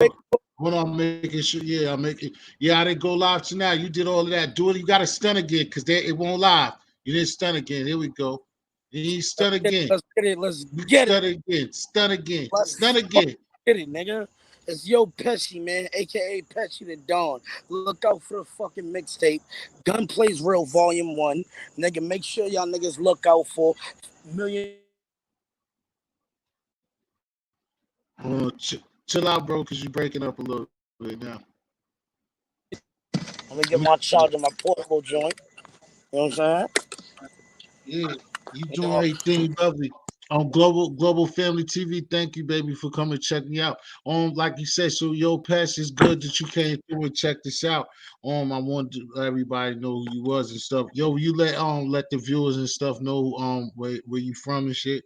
Hold on, I'm making sure. Yeah, I'm making. Yeah, I didn't go live tonight. You did all of that. Do it. You got to stun again because it won't live. You didn't stun again. Here we go. You stun again. Let's get it. Let's You get it. stun again. Stun again. Stun Let's again. get it, nigga. It's Yo Pesci, man, aka Pesci the Dawn. Look out for the fucking mixtape. Gunplays Real Volume 1. Nigga, make sure y'all niggas look out for Million Chill out, bro, because you're breaking up a little bit now. I'm gonna get my charger, my portable joint. You know what I'm saying? Yeah, you You doing know, everything lovely. On Global Family TV, thank you, baby, for coming to check me out. Like you said, so Yo Pass, it's good that you came through and check this out. I want to let everybody know who you was and stuff. Yo, you let the viewers and stuff know where you from and shit.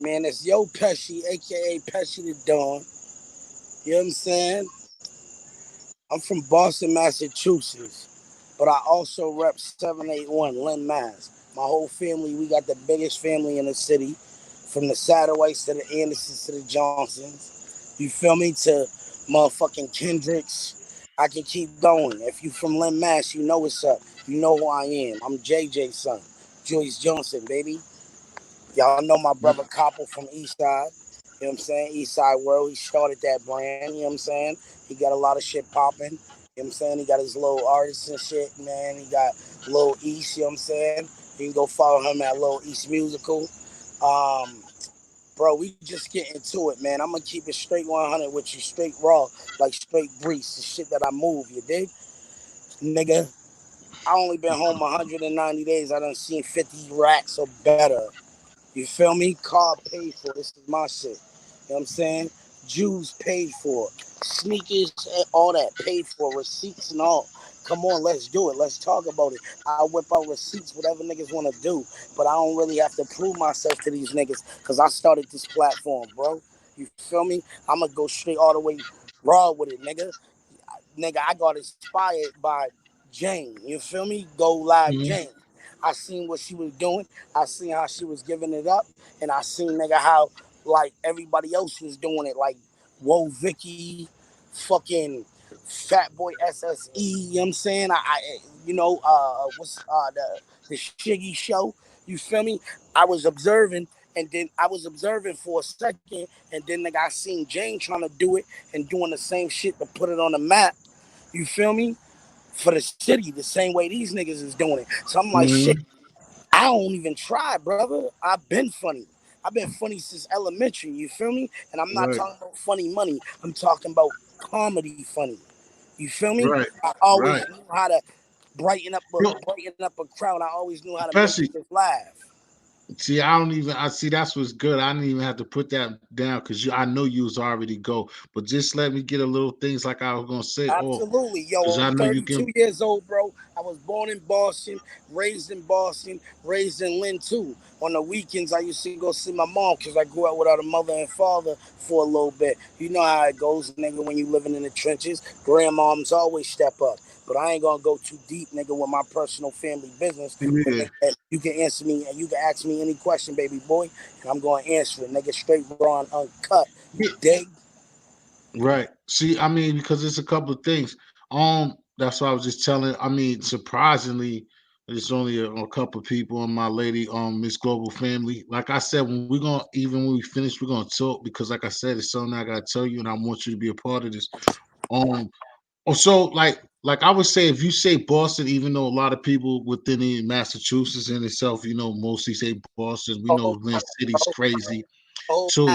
man, it's Yo Pesci, aka Pesci the Dawn. You know what I'm saying? I'm from Boston, Massachusetts, but I also rep 781 Lynn, Mass. My whole family, we got the biggest family in the city, from the Satellites to the Andersons to the Johnsons. You feel me? To motherfucking Kendricks. I can keep going. If you from Lynn, Mass, you know what's up. You know who I am. I'm JJ's son, Joyce Johnson, baby. Y'all know my brother Koppel from East Side. You know what I'm saying? East Side World. He started that brand. You know what I'm saying? He got a lot of shit popping. You know what I'm saying? He got his little artists and shit, man. He got Lil East, you know what I'm saying? You can go follow him at Lil East Musical. Um, Bro, we just get into it, man. I'm gonna keep it straight 100 with you, straight raw, like straight grease, the shit that I move, you dig? Nigga, I only been home 190 days. I done seen 50 racks or better. You feel me? Car paid for. This is my shit. You know what I'm saying? Jews paid for. Sneakers, all that paid for. Receipts and all. Come on, let's do it. Let's talk about it. I whip out receipts, whatever niggas want to do. But I don't really have to prove myself to these niggas because I started this platform, bro. You feel me? I'm going to go straight all the way raw with it, nigga. Nigga, I got inspired by Jane. You feel me? Go Live Mhm. Jane. I seen what she was doing. I seen how she was giving it up, and I seen nigga how like everybody else was doing it, like Whoa Vicky, fucking Fat Boy SSE. You know what I'm saying? What's the Shiggy show? You feel me? I was observing, and then I was observing for a second, and then nigga I seen Jane trying to do it and doing the same shit to put it on the map. You feel me? For the city, the same way these niggas is doing it. So I'm like, shit, Mhm. I don't even try, brother. I've been funny. I've been funny since elementary, you feel me? And I'm not Right, talking about funny money. I'm talking about comedy funny. You feel me? right, I always right. knew how to Yo, brighten up a crowd. I always knew how to make especially niggas laugh. see, I don't even. I see that's what's good. I didn't even have to put that down because I know you was already go. But just let me get a little things like I was gonna say off Absolutely. Yo, because I'm I know you 32 can. years old, bro. I was born in Boston, raised in Lynn, too. On the weekends, I used to go see my mom because I grew up without a mother and father for a little bit. You know how it goes, nigga, when you living in the trenches. Grandmoms always step up. But I ain't gonna go too deep, nigga, with my personal family business. But Yeah, nigga, you can answer me and you can ask me any question, baby boy, and I'm gonna answer it, nigga, straight raw and uncut. You yeah, dig? right. See, I mean, because it's a couple of things. That's why I was just telling. I mean, surprisingly, there's only a couple of people in my lady, Miss Global Family. Like I said, when we're gonna even when we finish, we're gonna talk because, like I said, it's something I gotta tell you, and I want you to be a part of this. Um, so like I would say, if you say Boston, even though a lot of people within the Massachusetts in itself, mostly say Boston. We know Oh, Lynn City's crazy oh, too.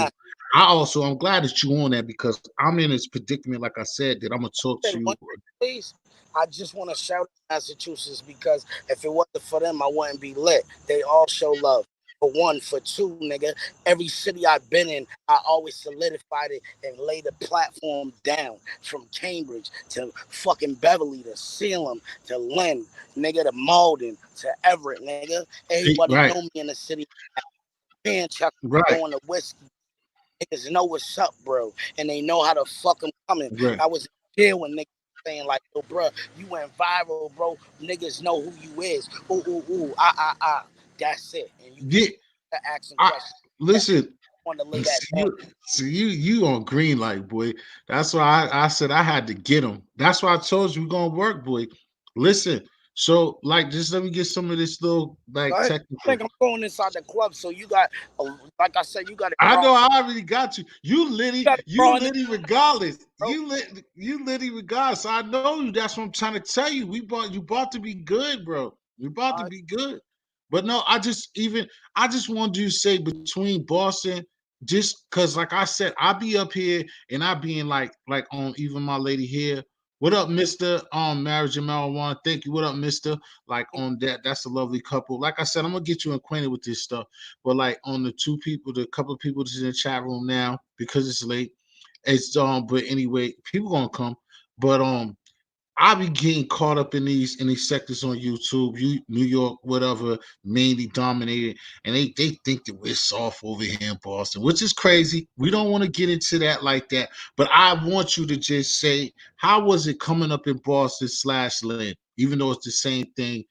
I'm glad that you on that because I'm in this predicament, like I said, that I'm gonna talk to one you. please. I just want to shout out Massachusetts because if it wasn't for them, I wouldn't be lit. They all show love. For one, for two, nigga, every city I've been in, I always solidified it and laid the platform down. From Cambridge to fucking Beverly to Salem to Lynn, nigga, to Malden to Everett, nigga. Everybody Right, know me in the city. Manchester right, going to whiskey. Niggas know what's up, bro, and they know how to fuck them coming. right. I was in jail when niggas saying like, "Yo, bro, you went viral, bro. Niggas know who you is." Ooh, ooh, ooh, ah, ah, ah. That's it, and you can Yeah, ask some I questions. listen. want to lay that See down. you, you on green light, boy. That's why I said I had to get him. That's why I told you we're gonna work, boy. Listen, so like just let me get some of this little Go like ahead. I technical. think I'm going inside the club, so you got, like I said, you got to I draw. know I already got you. You got to You draw in the litty regardless. bro. You litty regardless. So I know you. That's what I'm trying to tell you. You bought to be good, bro. You bought to Uh, be good. But no, I just wanted you to say between Boston, just cause like I said, I be up here and I be in like on even my lady here. What up, Mister? Marriage and marijuana. Thank you. What up, Mister? Like on that. That's a lovely couple. Like I said, I'm gonna get you acquainted with this stuff. But like on the two people, the couple of people that's in the chat room now, because it's late. It's but anyway, people gonna come. But I be getting caught up in these sectors on YouTube, New York, whatever, mainly dominated, and they think that we're soft over here in Boston, which is crazy. We don't want to get into that like that, but I want you to just say, how was it coming up in Boston slash Lynn, even though it's the same thing?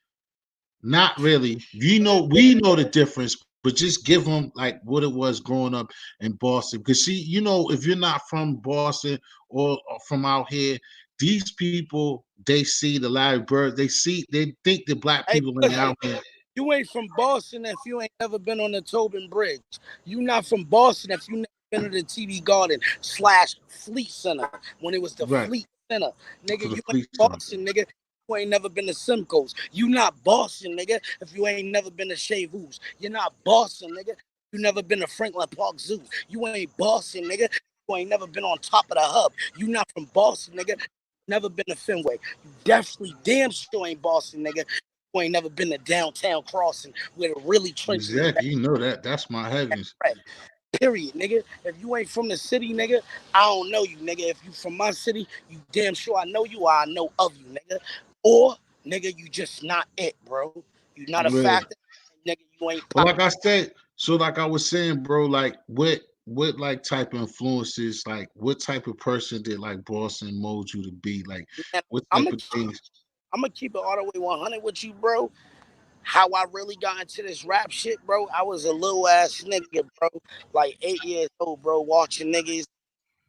Not really. We know the difference, but just give them like what it was growing up in Boston. Because see, if you're not from Boston or from out here, these people they see the Larry Bird, they think that black hey, people ain't listen, out here. you ain't from Boston if you ain't never been on the Tobin Bridge. You not from Boston if you never been to the TV Garden / Fleet Center when it was the Right. Fleet Center. Nigga, For the you ain't fleet center. Boston, nigga. You ain't never been to Simcoe's. You not Boston, nigga, if you ain't never been to Chez Vus. You're not Boston, nigga. You never been to Franklin Park Zoo. You ain't Boston, nigga. You ain't never been on top of the hub. You not from Boston, nigga. Never been to Fenway. You definitely damn sure ain't Boston, nigga. You ain't never been to downtown Crossing where the really trenches is Exactly. You know that. That's my heavens. back. Period, nigga. If you ain't from the city, nigga, I don't know you, nigga. If you from my city, you damn sure I know you or I know of you, nigga. Or, nigga, you just not it, bro. You not a Yeah. factor, nigga. You ain't But pop. like I said, so like I was saying, bro, like what like type of influences, like what type of person did like Boston mold you to be? Like Man, what I'm type gonna of things? I'm gonna keep it all the way 100 with you, bro. How I really got into this rap shit, bro. I was a little ass nigga, bro. Like 8 years old, bro, watching niggas.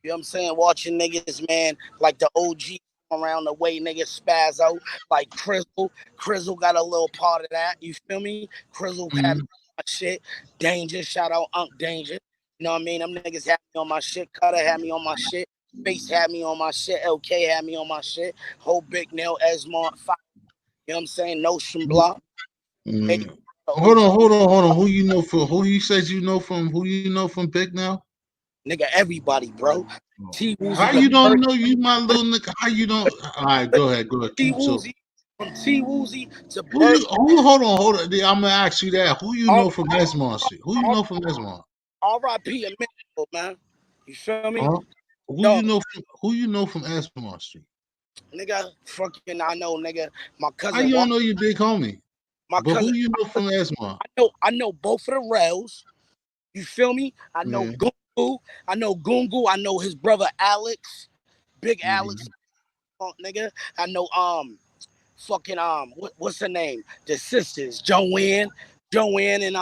You know what I'm saying? Watching niggas, man, like the OG around the way niggas spaz out, like Crizzle. Crizzle got a little part of that. You feel me? Crizzle had me Mhm. on my shit. Danger, shout out Unc Danger. You know what I mean? Them niggas had me on my shit. Cutter had me on my shit. Face had me on my shit. LK had me on my shit. Whole Big Nail, Esmont, you know what I'm saying? Notion Block. Hey, Mm. the OG, Hold on. Who you said you know from? Who you know from Big now? nigga, everybody, bro. Oh. T How Woozy the you don't first. know you, my little nigga? How you don't? All right, go ahead, go ahead. T Keep talking. Woozy, from T Woozy to Who Bird. you? Who? Hold on. I'm gonna ask you that. Who you R- know from Esmond Street? Who you know from Esmond? R.I.P. a minute, man. You feel me? Huh? Who Yo, you know from? Who you know from Esmond Street? nigga, fucking, I know, nigga. My How cousin, you don't know your big homie? my But who cousin, you know from Esmond? I know both of the rails. You feel me? I know Yeah. Gungu. I know Gungu. I know his brother Alex, Big Alex, Mhm. nigga. I know fucking what's her name? The sisters, Joanne and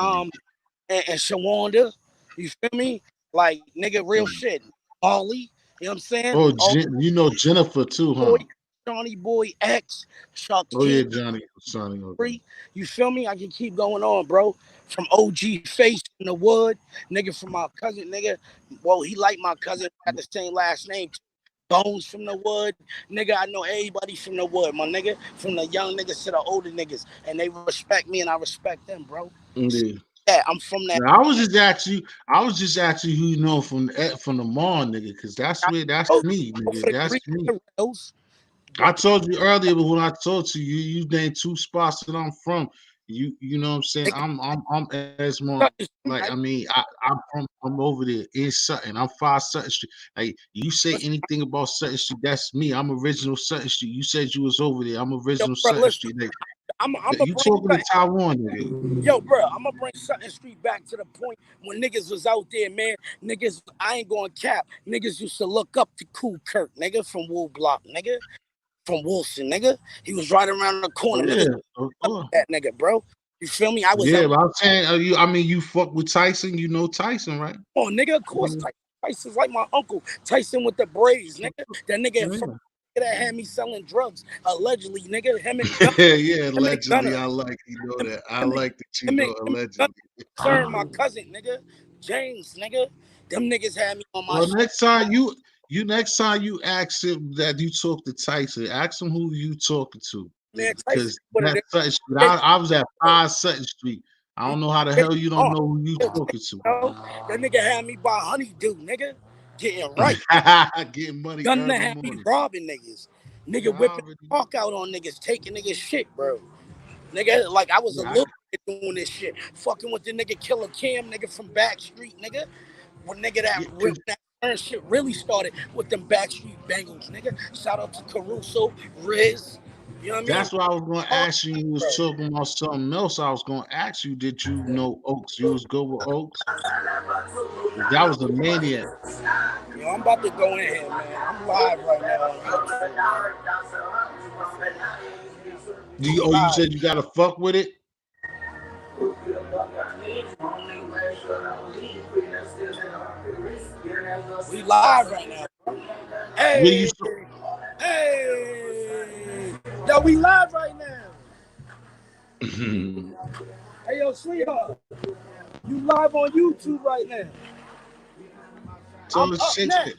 Shawanda. You feel me? Like nigga, real shit. Ollie, you know what I'm saying? Oh, All You know Jennifer too, boy, huh? Johnny Boy X, Oh yeah, Shaquille. Johnny. Okay. Free. You feel me? I can keep going on, bro. From OG Face in the Wood, nigga, from my cousin, nigga. Well, he like my cousin, had the same last name. Bones from the Wood, nigga. I know everybody from the Wood, my nigga. From the young niggas to the older niggas, and they respect me, and I respect them, bro. So, Yeah. yeah, I'm from that. Now, I was just asking who you know from the mall, nigga, because that's Both me, for nigga. the That's Greek me. and the rails. I told you earlier, but when I told you, you named two spots that I'm from. You know what I'm saying? Nigga, I'm Esmond. Like I I mean, I'm over there in Sutton. I'm 5 Sutton Street. Like you say anything about Sutton Street, that's me. I'm original Sutton Street. You said you was over there. I'm yo, original bro, Sutton listen, Street. Like I'm gonna you bring talking to something. Taiwan, nigga. Yo, bro, I'm gonna bring Sutton Street back to the point when niggas was out there, man. Niggas, I ain't going cap. Niggas used to look up to Cool Kurt, nigga, from Wool Block, nigga, from Wilson, nigga. He was right around the Oh corner, niggas. yeah, of Up course. that nigga, bro. You feel me? I was Yeah, up. but I'm saying, you. I mean, you fuck with Tyson. You know Tyson, right? Oh, nigga, of course, Tyson's like my uncle. Tyson with the braids, nigga. That nigga Yeah. that had me selling drugs, allegedly, nigga. Him and Gunner. Yeah, Him and allegedly. Gunner. I like you know Him, that. I him, and, like that you him, know and Gunner. allegedly. Concern, my cousin, nigga. James, nigga. Them niggas had me on my Well, shit. next time you ask him that you talk to Tyson, ask him who you talking to, Man, Tyson because put it that in. Sutton Street. Hey, I was at 5 Sutton Street. I don't know how the hey, hell you don't oh, know who you you talking to. know, that nigga had me by honeydew, nigga. Getting right. Getting money Gunner early had me morning. robbing niggas. Yeah, Nigga I whipping already the know. talk out on niggas, taking niggas shit, bro. Nigga, like I was a Yeah, little bit doing this shit. Fucking with the nigga Killer Cam, nigga from Backstreet, nigga. When nigga yeah, that turn shit really started with them Backstreet Bengals, nigga. Shout out to Caruso, Riz. You know what I mean? that's what I was gonna All ask you. You was bro. talking about something else. I was gonna ask you, did you know Oaks? You was good with Oaks? That was a maniac. Yo, I'm about to go in here, man. I'm live right now on YouTube, You man. said you gotta fuck with it? We live right now. Where you Hey, hey. Yo, we live right now. Hey, yo, sweetheart. You live on YouTube right now. tell I'm the up shit. next.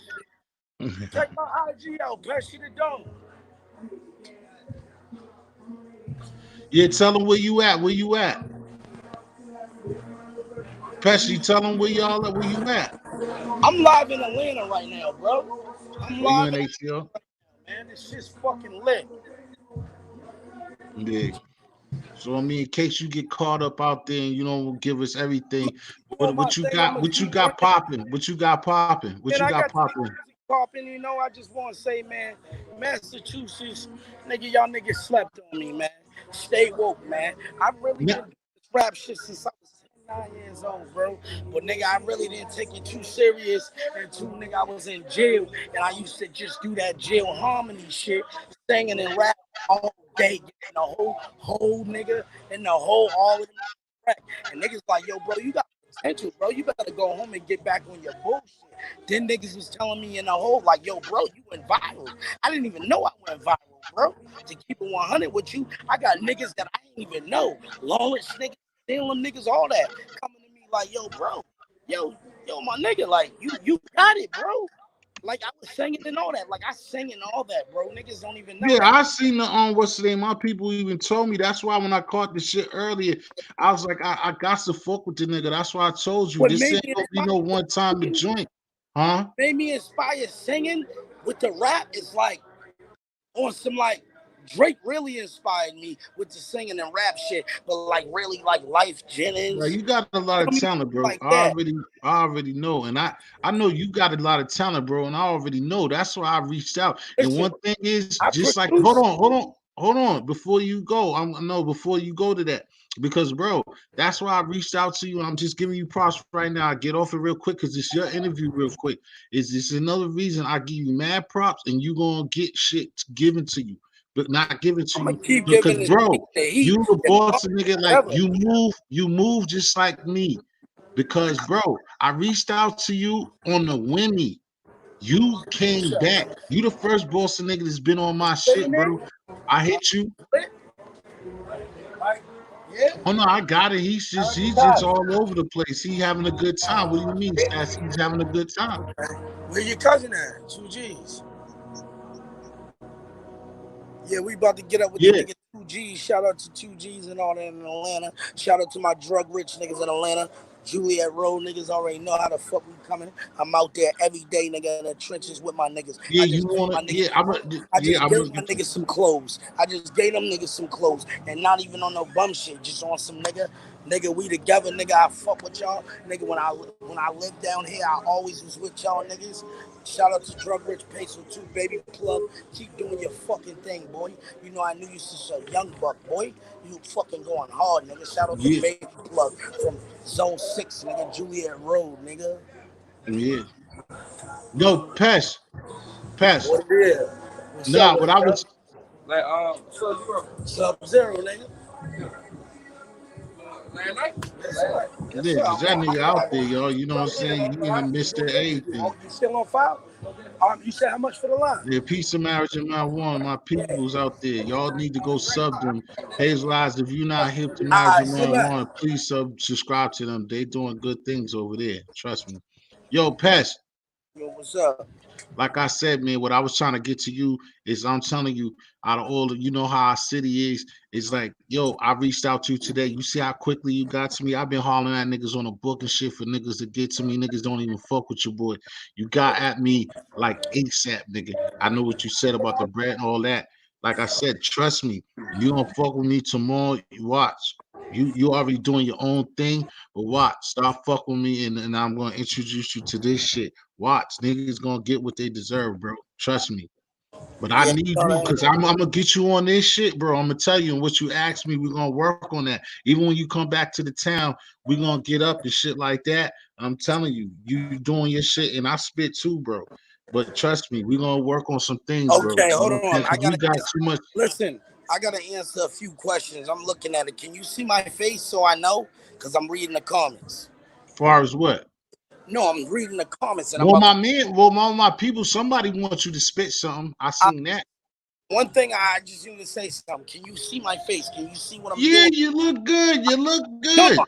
Check my IG out, Pecsi the Dome. Yeah, tell them where you at. Where you at? Pesci, tell them where y'all at. Where you at? I'm live in Atlanta right now, bro. I'm Are you live in in ATL? man. This shit's fucking lit. Yeah. So I mean, in case you get caught up out there and you don't give us everything, Doing my what you thing, got? I'ma What you keep got running. popping? What you got popping? What Man, you I got got the popping? music popping, you know. I just want to say, man, Massachusetts, nigga, y'all niggas slept on me, man. Stay woke, man. I've really been Yeah, doing this rap shit since I was 9 years old, bro. But nigga, I really didn't take it too serious until nigga I was in jail, and I used to just do that jail harmony shit, singing and rapping all day, getting the whole nigga and the whole all of them track. And niggas like, yo, bro, you got potential, bro. You better go home and get back on your bullshit. Then niggas was telling me in the hole, like, yo, bro, you went viral. I didn't even know I went viral, bro. To keep it 100 with you, I got niggas that I didn't even know. Lawless niggas, Salem niggas, all that. Coming to me like, yo, bro, yo, my nigga, like, you got it, bro. Like, I was singing and all that. Like, I sing and all that, bro. Niggas don't even know yeah. that. I seen the what's the name? My people even told me. That's why when I caught the shit earlier, I was like, I got to fuck with the nigga. That's why I told you What this made ain't me gonna be no one time to inspired, joint, huh? made me inspired singing with the rap is like, on some like Drake really inspired me with the singing and rap shit, but like really like Life Bro, Jennings, you got a lot you of know what I mean? talent, bro. Like that. I already know, and I know you got a lot of talent, bro, and I already know. That's why I reached out. And Listen, one thing is, I just like, produce. hold on, before you go, no, before you go to that, because, bro, that's why I reached out to you. And I'm just giving you props right now. I get off it real quick because it's your interview, real quick. Is this another reason I give you mad props, and you gonna get shit given to you, but not given to I'm you gonna keep because, giving bro. the heat You the and boss nigga, like whatever. you move just like me. Because, bro, I reached out to you on the Winnie. You came back. You the first boss nigga that's been on my Say your shit, bro. name? I hit you. Like, yeah. Oh no, I got it. He's just all over the place. He having a good time. What do you mean, Stats? He's having a good time. Where your cousin at? 2 G's. Yeah, we about to get up with the Yeah. nigga 2G's. Shout out to 2G's and all that in Atlanta. Shout out to my drug rich niggas in Atlanta. Juliet Road niggas already know how the fuck we coming. I'm out there every day, nigga, in the trenches with my niggas. Yeah, you wanna I yeah, just I'm gave gonna my get niggas some clothes. I just gave them niggas some clothes, and not even on no bum shit. Just on some nigga, we together, nigga. I fuck with y'all, nigga. When I lived down here, I always was with y'all niggas. Shout out to Drug Rich Peso too, baby plug. Keep doing your fucking thing, boy. You know I knew you since a young buck, boy. You fucking going hard, nigga. Shout out to yeah, baby plug from Zone 6, nigga. Juliet Road, nigga. yeah. No, Pesh. What it is? What's up Nah, with what it, I bro? was Like, Sub-Zero, nigga. Yes, Yeah, sir. because that nigga out there, y'all. You know what I'm saying? He in the midst of everything. You still on file? You said how much for the line? Yeah, peace of marriage and marijuana. My peoples out there, y'all need to go sub them. Hazel Eyes, if you're not hip to marriage and Say marijuana, less. please subscribe to them. They doing good things over there. Trust me. Yo, Pest. Yo, what's up? Like I said, man, what I was trying to get to you is I'm telling you, out of all the, you know how our city is, it's like, yo, I reached out to you today. You see how quickly you got to me? I've been hollering at niggas on the book and shit for niggas to get to me. Niggas don't even fuck with your boy. You got at me like ASAP, nigga. I know what you said about the bread and all that. Like I said, trust me, you don't fuck with me tomorrow. You watch. You already doing your own thing, but watch, stop fucking with me, and I'm gonna introduce you to this shit. Watch, niggas gonna get what they deserve, bro. Trust me. But I Yeah, need no, you that because I'm gonna get you on this shit, bro. I'm gonna tell you, and what you asked me, we're gonna work on that. Even when you come back to the town, we're gonna get up and shit like that. I'm telling you, you doing your shit, and I spit too, bro. But trust me, we're gonna work on some things, bro. okay, You hold know what I'm on. saying? Because we got too much. Listen. I gotta answer a few questions. I'm looking at it. Can you see my face so I know? Cause I'm reading the comments. Far as what? No, I'm reading the comments and I'm Well, about to. my man, well, my people, somebody wants you to spit something. I I, seen that. one thing I just need to say something. Can you see my face? Can you see what I'm Yeah, doing? you look good. You look No, good.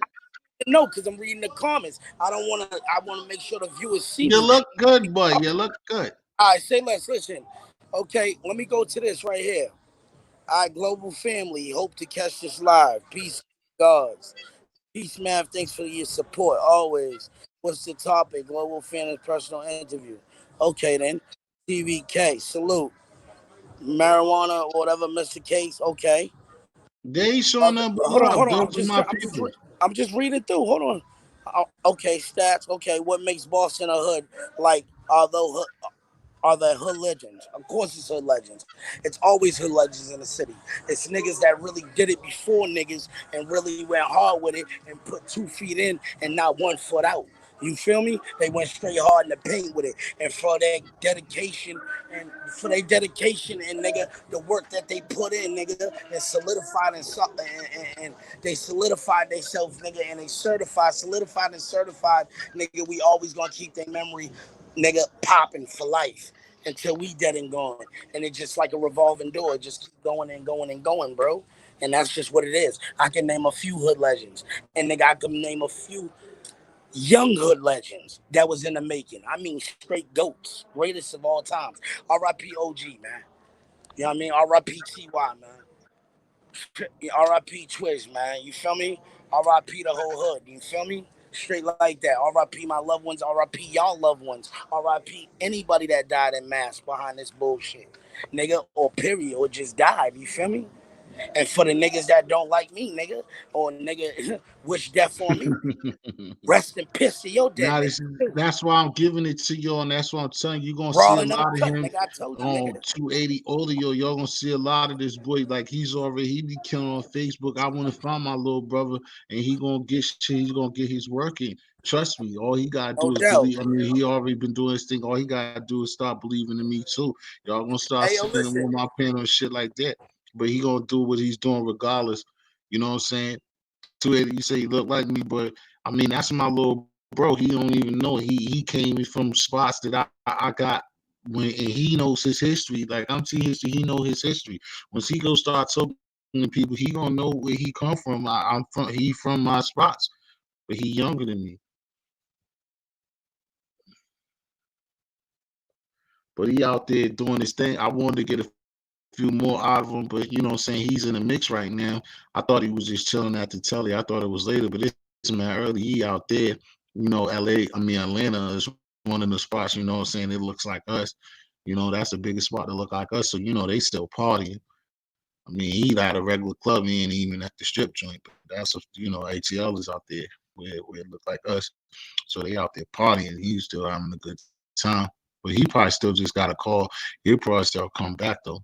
no, because I'm reading the comments. I don't want to. I want to make sure the viewers see You me. look good, boy. You look good. All right, say less. Listen. Okay, let me go to this right here. All right, global family. Hope to catch this live. Peace, gods. Peace, man. Thanks for your support always. What's the topic? Global family personal interview. Okay, then. TVK. Salute. Marijuana, whatever, Mr. Case. Okay. They ain't showing nothing but love. Hold on. Those are my people. I'm just reading through. Hold on. Okay, stats. Okay, what makes Boston a hood? Like, although are the hood legends. Of course, it's hood legends. It's always hood legends in the city. It's niggas that really did it before niggas and really went hard with it and put 2 feet in and not 1 foot out. You feel me? They went straight hard in the paint with it, and for their dedication and nigga, the work that they put in, nigga, and solidified and they solidified themselves, nigga, and they solidified and certified, nigga. We always gonna keep their memory, nigga, popping for life until we dead and gone. And it's just like a revolving door. It just keep going and going and going, bro. And that's just what it is. I can name a few hood legends. And nigga, I can name a few young hood legends that was in the making. I mean straight goats. Greatest of all times. R.I.P. OG, man. You know what I mean? R.I.P. T.Y., man. R.I.P. Twiz, man. You feel me? R.I.P. the whole hood. You feel me? Straight like that. R.I.P. my loved ones. R.I.P. y'all loved ones. R.I.P. anybody that died in mass behind this bullshit. Nigga, or period, or just died. You feel me? And for the niggas that don't like me, nigga, or nigga wish death on me, rest in piss to your dead Now nigga this, too. that's why I'm giving it to you, and that's why I'm telling you, you're gonna see a Brawling lot of uncut, him nigga. I told you, on nigga. 280 audio. Y'all gonna see a lot of this boy. Like he be killing on Facebook. I want to find my little brother, and he gonna get shit. He's gonna get his work in. Trust me. All he gotta No do is doubt. believe. I mean, he already been doing his thing. All he gotta do is start believing in me too. Y'all gonna start Hey, yo, seeing him listen. on my panel and shit like that. But he gonna do what he's doing regardless. You know what I'm saying? 280, you say he look like me, but I mean that's my little bro. He don't even know. He came from spots that I got when, and he knows his history. Like I'm T history, he know his history. Once he go start talking to people, he gonna know where he come from. I'm from he from my spots, but he younger than me. But he out there doing his thing. I wanted to get a few more out of him, but you know what I'm saying, he's in the mix right now. I thought he was just chilling at the telly. I thought it was later, but this man early, he out there. LA, I mean Atlanta is one of the spots, you know what I'm saying, it looks like us. That's the biggest spot to look like us. So, they still partying. I mean, he at a regular club, he ain't even at the strip joint, but ATL is out there where it look like us. So they out there partying. He's still having a good time. But he probably still just got a call. He'll probably still come back though.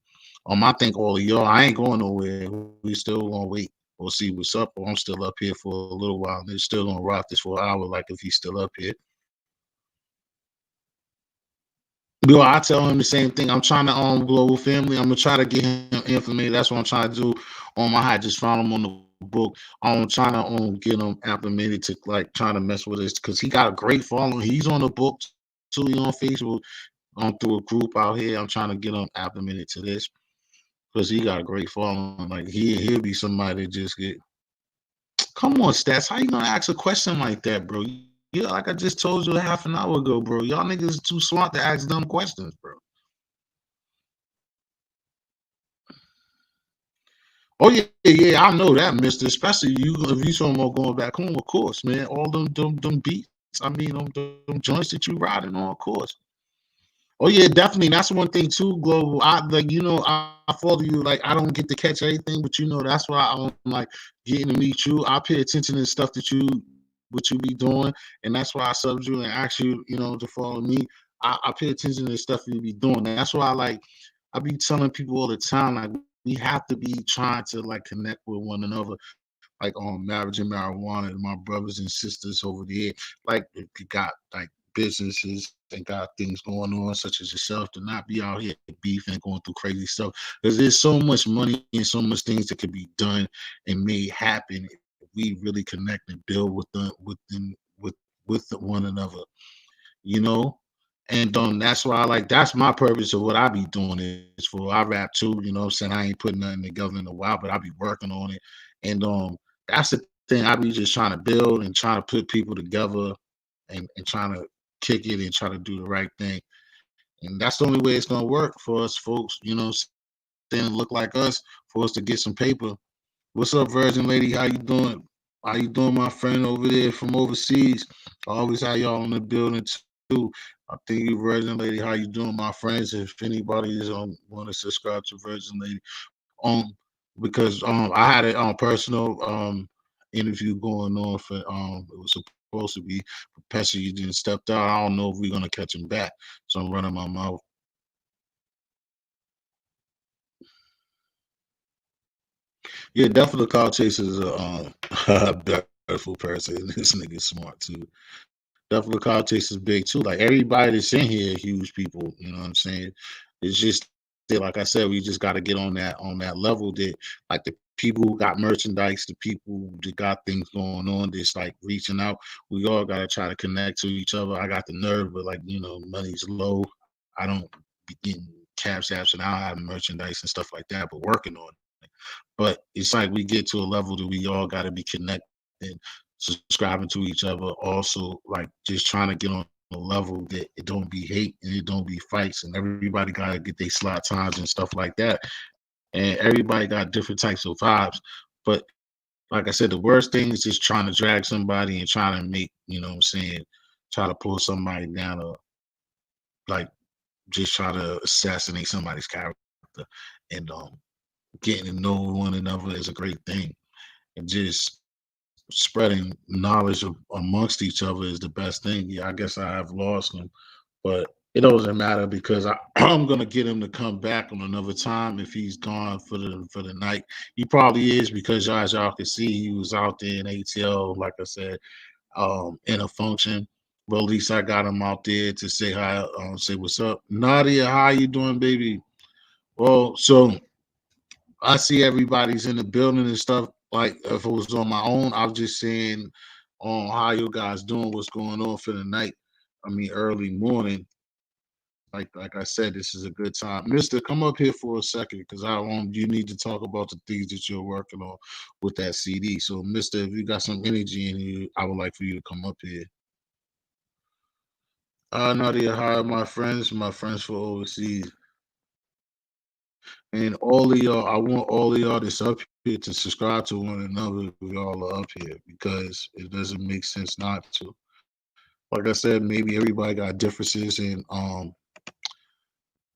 I think all of y'all, I ain't going nowhere. We still gonna wait. We'll see what's up. Or I'm still up here for a little while. They're still gonna rock this for an hour, like if he's still up here. Yo, I tell him the same thing. I'm trying to global family. I'm gonna try to get him information. That's what I'm trying to do I had just found him on the book. Trying to get him acclimated to like trying to mess with us because he got a great following. He's on the book too. He on Facebook through a group out here. I'm trying to get him acclimated to this because he got a great following. Like he'll be somebody that just get. Come on, stats. How you gonna ask a question like that, bro? Yeah, like I just told you half an hour ago, bro. Y'all niggas too smart to ask dumb questions, bro. Oh yeah, I know that, Mister. Especially you, if you talking about going back home, of course, man. All them beats. I mean, them joints that you riding on, of course. Oh yeah, definitely. That's one thing too, Global. I like I follow you. Like I don't get to catch everything, but that's why I'm like getting to meet you. I pay attention to stuff that what you be doing, and that's why I subbed you and asked you, to follow me. I pay attention to the stuff you be doing. That's why I be telling people all the time, like we have to be trying to like connect with one another, like on marriage and marijuana and my brothers and sisters over there. Like if you got like businesses and got things going on, such as yourself, to not be out here beefing and going through crazy stuff. Because there's so much money and so much things that could be done and made happen if we really connect and build with one another. You know, and that's why that's my purpose of what I be doing is for. I rap too, saying I ain't putting nothing together in a while, but I be working on it. And that's the thing. I be just trying to build and trying to put people together and trying to kick it and try to do the right thing. And that's the only way it's gonna work for us folks, saying look like us for us to get some paper. What's up, Virgin Lady? How you doing? How you doing, my friend over there from overseas? I always have y'all in the building too. I think you, Virgin Lady. How you doing, my friends? If anybody is want to subscribe to Virgin Lady, because I had a personal interview going on for it was supposed to be for Pecsi. You didn't stepped out. I don't know if we're gonna catch him back, so I'm running my mouth. Yeah, definitely Carl Chase is a beautiful person. This nigga's smart too. Definitely Carl Chase is big too. Like everybody that's in here, huge people. You know what I'm saying? It's just that, like I said, we just got to get on that level that like the people who got merchandise, the people that got things going on, that's like reaching out. We all got to try to connect to each other. I got the nerve, but like money's low. I don't be getting cash apps and I don't have merchandise and stuff like that, but working on it. But it's like we get to a level that we all got to be connecting, subscribing to each other. Also, like just trying to get on a level that it don't be hate and it don't be fights, and everybody got to get their slot times and stuff like that. And everybody got different types of vibes. But like I said, the worst thing is just trying to drag somebody and trying to make, what I'm saying, try to pull somebody down or like just try to assassinate somebody's character. And getting to know one another is a great thing. And just spreading knowledge amongst each other is the best thing. Yeah, I guess I have lost him, but it doesn't matter because I'm gonna get him to come back on another time if he's gone for the night. He probably is because as y'all can see, he was out there in ATL, like I said, in a function. But at least I got him out there to say hi, say what's up. Nadia, how you doing, baby? Well, so I see everybody's in the building and stuff. Like if it was on my own, I was just saying how you guys doing, what's going on for the night. I mean early morning. Like I said, this is a good time. Mister, come up here for a second because I want you need to talk about the things that you're working on with that CD. So, Mister, if you got some energy in you, I would like for you to come up here. Nadia, hi, my friends for overseas. And all of y'all, I want all of y'all that's up here to subscribe to one another if we all are up here because it doesn't make sense not to. Like I said, maybe everybody got differences in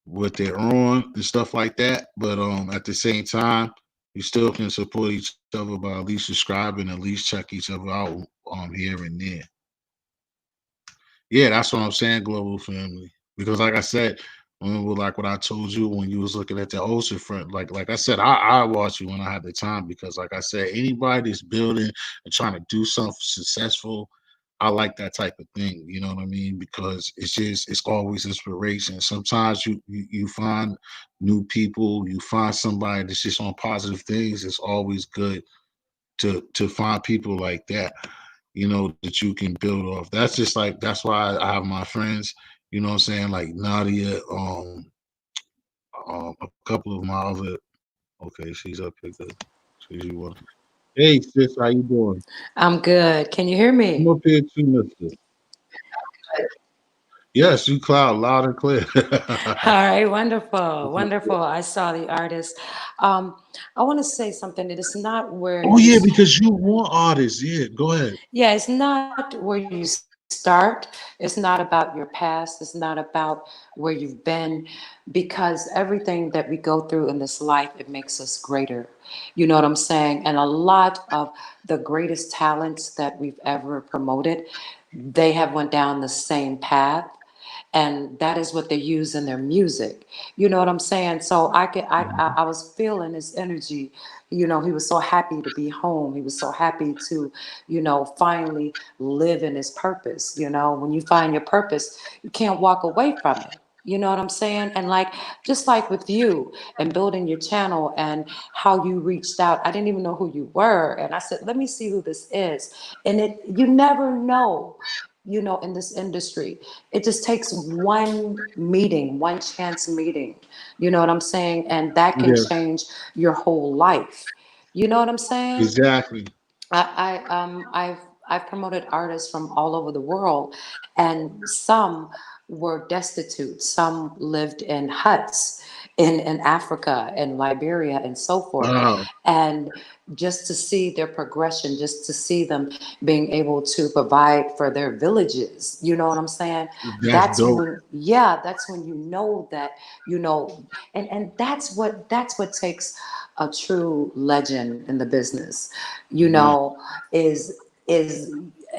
what they're on and stuff like that, but at the same time, you still can support each other by at least subscribing, at least check each other out here and there. Yeah, that's what I'm saying, global family. Because like I said, like what I told you when you was looking at the ocean front, like I said, I watch you when I have the time because like I said, anybody that's building and trying to do something successful, I like that type of thing. You know what I mean? Because it's always inspiration. Sometimes you find new people, you find somebody that's just on positive things. It's always good to find people like that, that you can build off. That's just like that's why I have my friends, what I'm saying, like Nadia, a couple of my other. Okay, she's up here. Good. She's you want. Hey sis, how you doing? I'm good. Can you hear Come me? up here too, Mister. Yes, you cloud loud and clear. All right, wonderful, wonderful. I saw the artist. Um, I want to say something. It is not where Oh you, yeah, because you want artists. Yeah, go ahead. yeah, it's not where you start. It's not about your past. It's not about where you've been, because everything that we go through in this life, it makes us greater. You know what I'm saying? And a lot of the greatest talents that we've ever promoted, they have went down the same path, and that is what they use in their music. You know what I'm saying? So I was feeling his energy. You know, he was so happy to be home. He was so happy to, finally live in his purpose. You know, when you find your purpose, you can't walk away from it. You know what I'm saying? And like, just like with you and building your channel and how you reached out, I didn't even know who you were. And I said, let me see who this is. And you never know, in this industry. It just takes one meeting, one chance meeting. You know what I'm saying? And that can Yes, change your whole life. You know what I'm saying? exactly. I've promoted artists from all over the world, and some were destitute. Some lived in huts in Africa and Liberia and so forth. Wow, And just to see their progression, just to see them being able to provide for their villages, you know what I'm saying? that's dope. That's when you know that, you know, and that's what takes a true legend in the business, you Right. know, is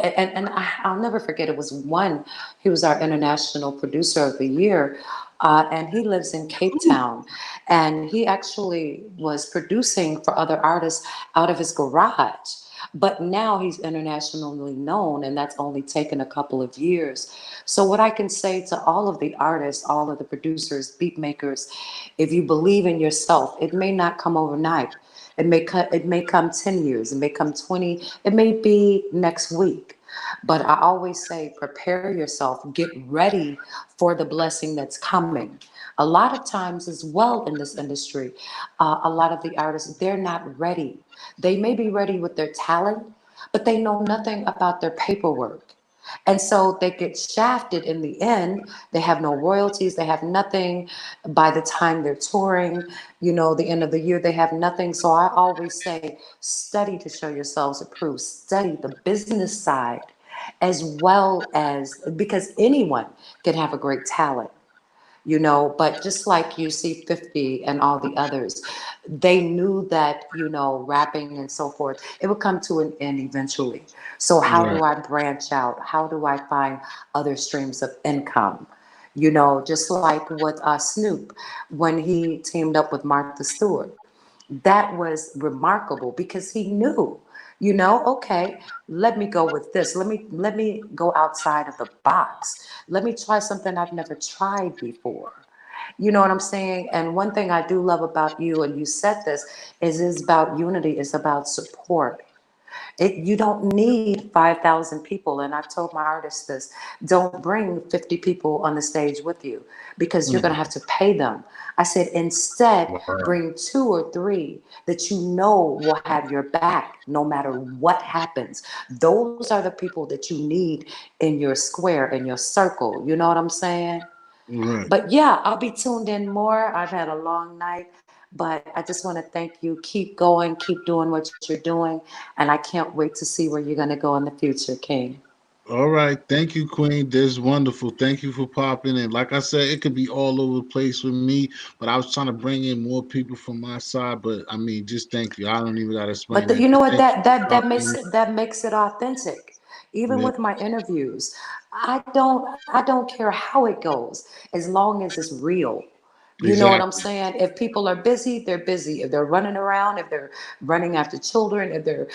I'll never forget, it was one, he was our international producer of the year, and he lives in Cape Town, and he actually was producing for other artists out of his garage. But now he's internationally known, and that's only taken a couple of years. So, what I can say to all of the artists, all of the producers, beat makers, if you believe in yourself, it may not come overnight. It may come 10 years, it may come 20, it may be next week. But I always say, prepare yourself, get ready for the blessing that's coming. A lot of times, as well, in this industry, a lot of the artists, they're not ready. They may be ready with their talent, but they know nothing about their paperwork. And so they get shafted in the end. They have no royalties, they have nothing. By the time they're touring, the end of the year, they have nothing. So I always say, study to show yourselves approved, study the business side as well, as because anyone can have a great talent. But just like you see 50 and all the others, they knew that, rapping and so forth, it would come to an end eventually. So how do Right. I branch out? How do I find other streams of income? Just like with Snoop, when he teamed up with Martha Stewart, that was remarkable because he knew, okay, let me go with this. Let me go outside of the box. Let me try something I've never tried before. You know what I'm saying? And one thing I do love about you, and you said this, is about unity, is about support. You don't need 5,000 people. And I've told my artists this: don't bring 50 people on the stage with you, because you're going to Mm, have to pay them. I said, instead, wow. bring two or three that you know will have your back no matter what happens. Those are the people that you need in your square, in your circle. You know what I'm saying? Right. But yeah, I'll be tuned in more. I've had a long night, but I just want to thank you. Keep going, keep doing what you're doing. And I can't wait to see where you're going to go in the future, King. All right. Thank you, Queen. This is wonderful. Thank you for popping in. Like I said, it could be all over the place with me, but I was trying to bring in more people from my side. But I mean, just thank you. I don't even got to But explain that. you know Just what? thank That you that for that popping makes in. it that makes it authentic. Even Yeah. with my interviews, I don't care how it goes, as long as it's real. You know what I'm Exactly. saying? If people are busy, they're busy. If they're running around, if they're running after children, if they're,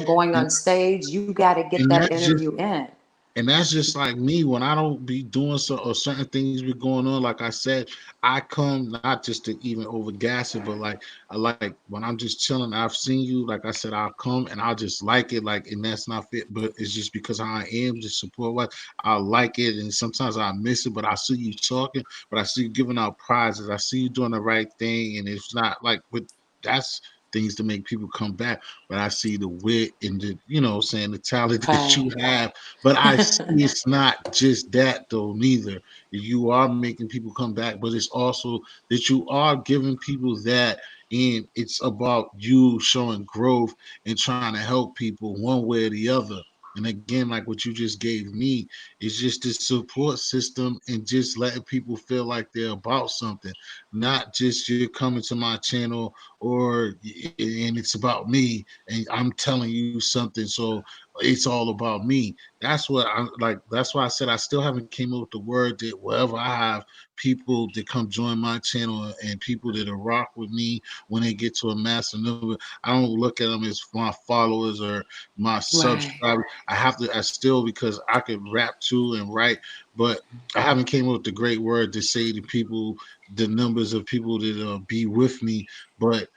going And, on stage, you got to get and that that's interview just in. And that's just like me when I don't be doing or certain things be going on. Like I said, I come not just to even over gas it, but like I like when I'm just chilling. I've seen you, like I said, I'll come and I'll just like it, like, and that's not fit, but it's just because I am just support what I like it, and sometimes I miss it, but I see you talking, but I see you giving out prizes. I see you doing the right thing, and it's not like with that's things to make people come back. But I see the wit and the saying the talent that Right. you have, but I see it's not just that though, neither. You are making people come back, but it's also that you are giving people that, and it's about you showing growth and trying to help people one way or the other. And again, like what you just gave me, is just this support system and just letting people feel like they're about something, not just you're coming to my channel or and it's about me and I'm telling you something. So it's all about me. That's what I'm like. That's why I said I still haven't came up with the word that wherever I have people that come join my channel and people that are rock with me when they get to a massive number, I don't look at them as my followers or my Right. subscribers. I still because I could rap too and write, but I haven't came up with the great word to say to people the numbers of people that be with me, but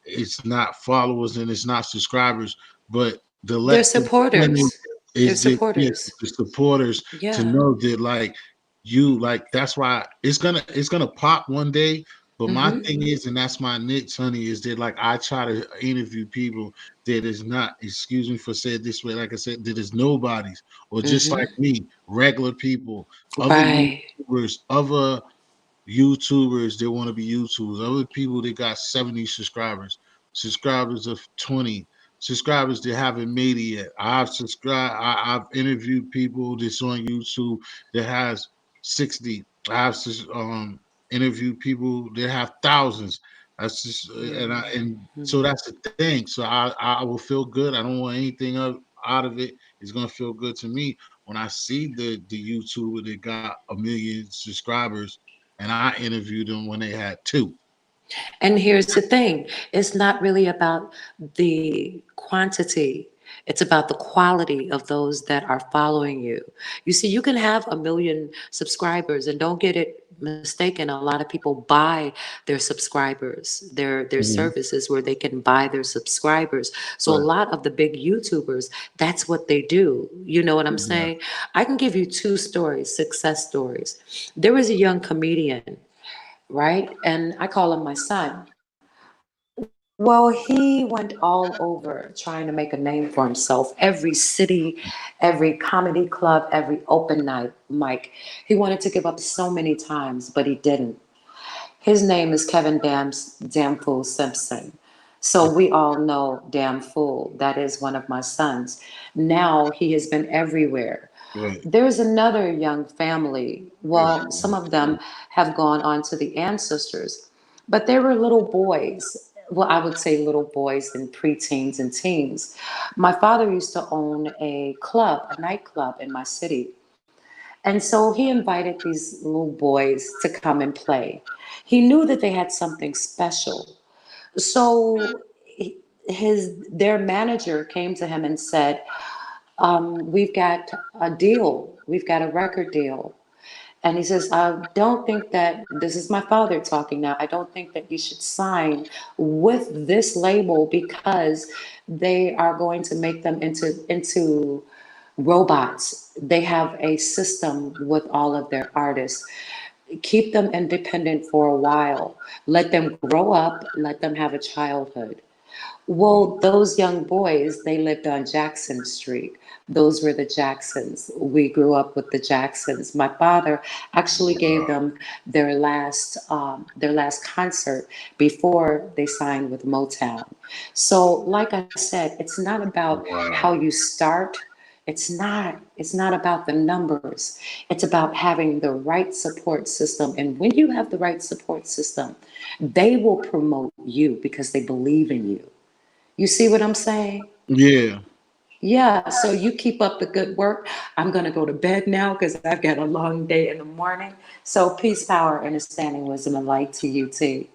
it's not followers and it's not subscribers, but the They're let the money supporters. They're is that yeah, supporters. the supporters to Yeah. know that like you like that's why it's gonna pop one day. But my Mm-hmm. thing is, and that's my niche, honey, is that like I try to interview people that is not, excuse me for saying it this way, like I said, that is nobodies or just like Mm-hmm. me, regular people, other Right. YouTubers, other YouTubers that want to be YouTubers, other people that got 70 subscribers, subscribers of 20, subscribers that haven't made it yet. I've interviewed people that's on YouTube that has 60. I've interviewed people that have thousands. That's just and so that's the thing. So I will feel good. I don't want anything out of it. It's gonna feel good to me when I see the YouTuber that got 1 million subscribers and I interviewed them when they had two. And here's the thing, it's not really about the quantity, it's about the quality of those that are following you. You see, you can have 1 million subscribers, and don't get it mistaken, a lot of people buy their subscribers, their Mhm. services where they can buy their subscribers. So a Right. lot of the big YouTubers, that's what they do. You know what I'm Yeah. saying? I can give you two stories, success stories. There was a young comedian, right? And I call him my son. Well, he went all over trying to make a name for himself. Every city, every comedy club, every open night mic. He wanted to give up so many times, but he didn't. His name is Kevin Damn Fool Simpson. So we all know Damn Fool. That is one of my sons. Now he has been everywhere. Right. There's another young family. Right. Well, some of them have gone on to the ancestors, but they were little boys. Well, I would say little boys and preteens and teens. My father used to own a club, a nightclub in my city. And so he invited these little boys to come and play. He knew that they had something special. So their manager came to him and said, we've got a deal. We've got a record deal. And he says, I don't think that, this is my father talking now, I don't think that you should sign with this label because they are going to make them into robots. They have a system with all of their artists. Keep them independent for a while. Let them grow up, let them have a childhood. Well, those young boys, they lived on Jackson Street. Those were the Jacksons. We grew up with the Jacksons. My father actually gave them their last concert before they signed with Motown. So, like I said, it's not about how Wow. you start. It's not about the numbers. It's about having the right support system. And when you have the right support system, they will promote you because they believe in you. You see what I'm saying? Yeah. Yeah, so you keep up the good work. I'm going to go to bed now because I've got a long day in the morning. So, peace, power, understanding, wisdom, and light to you too.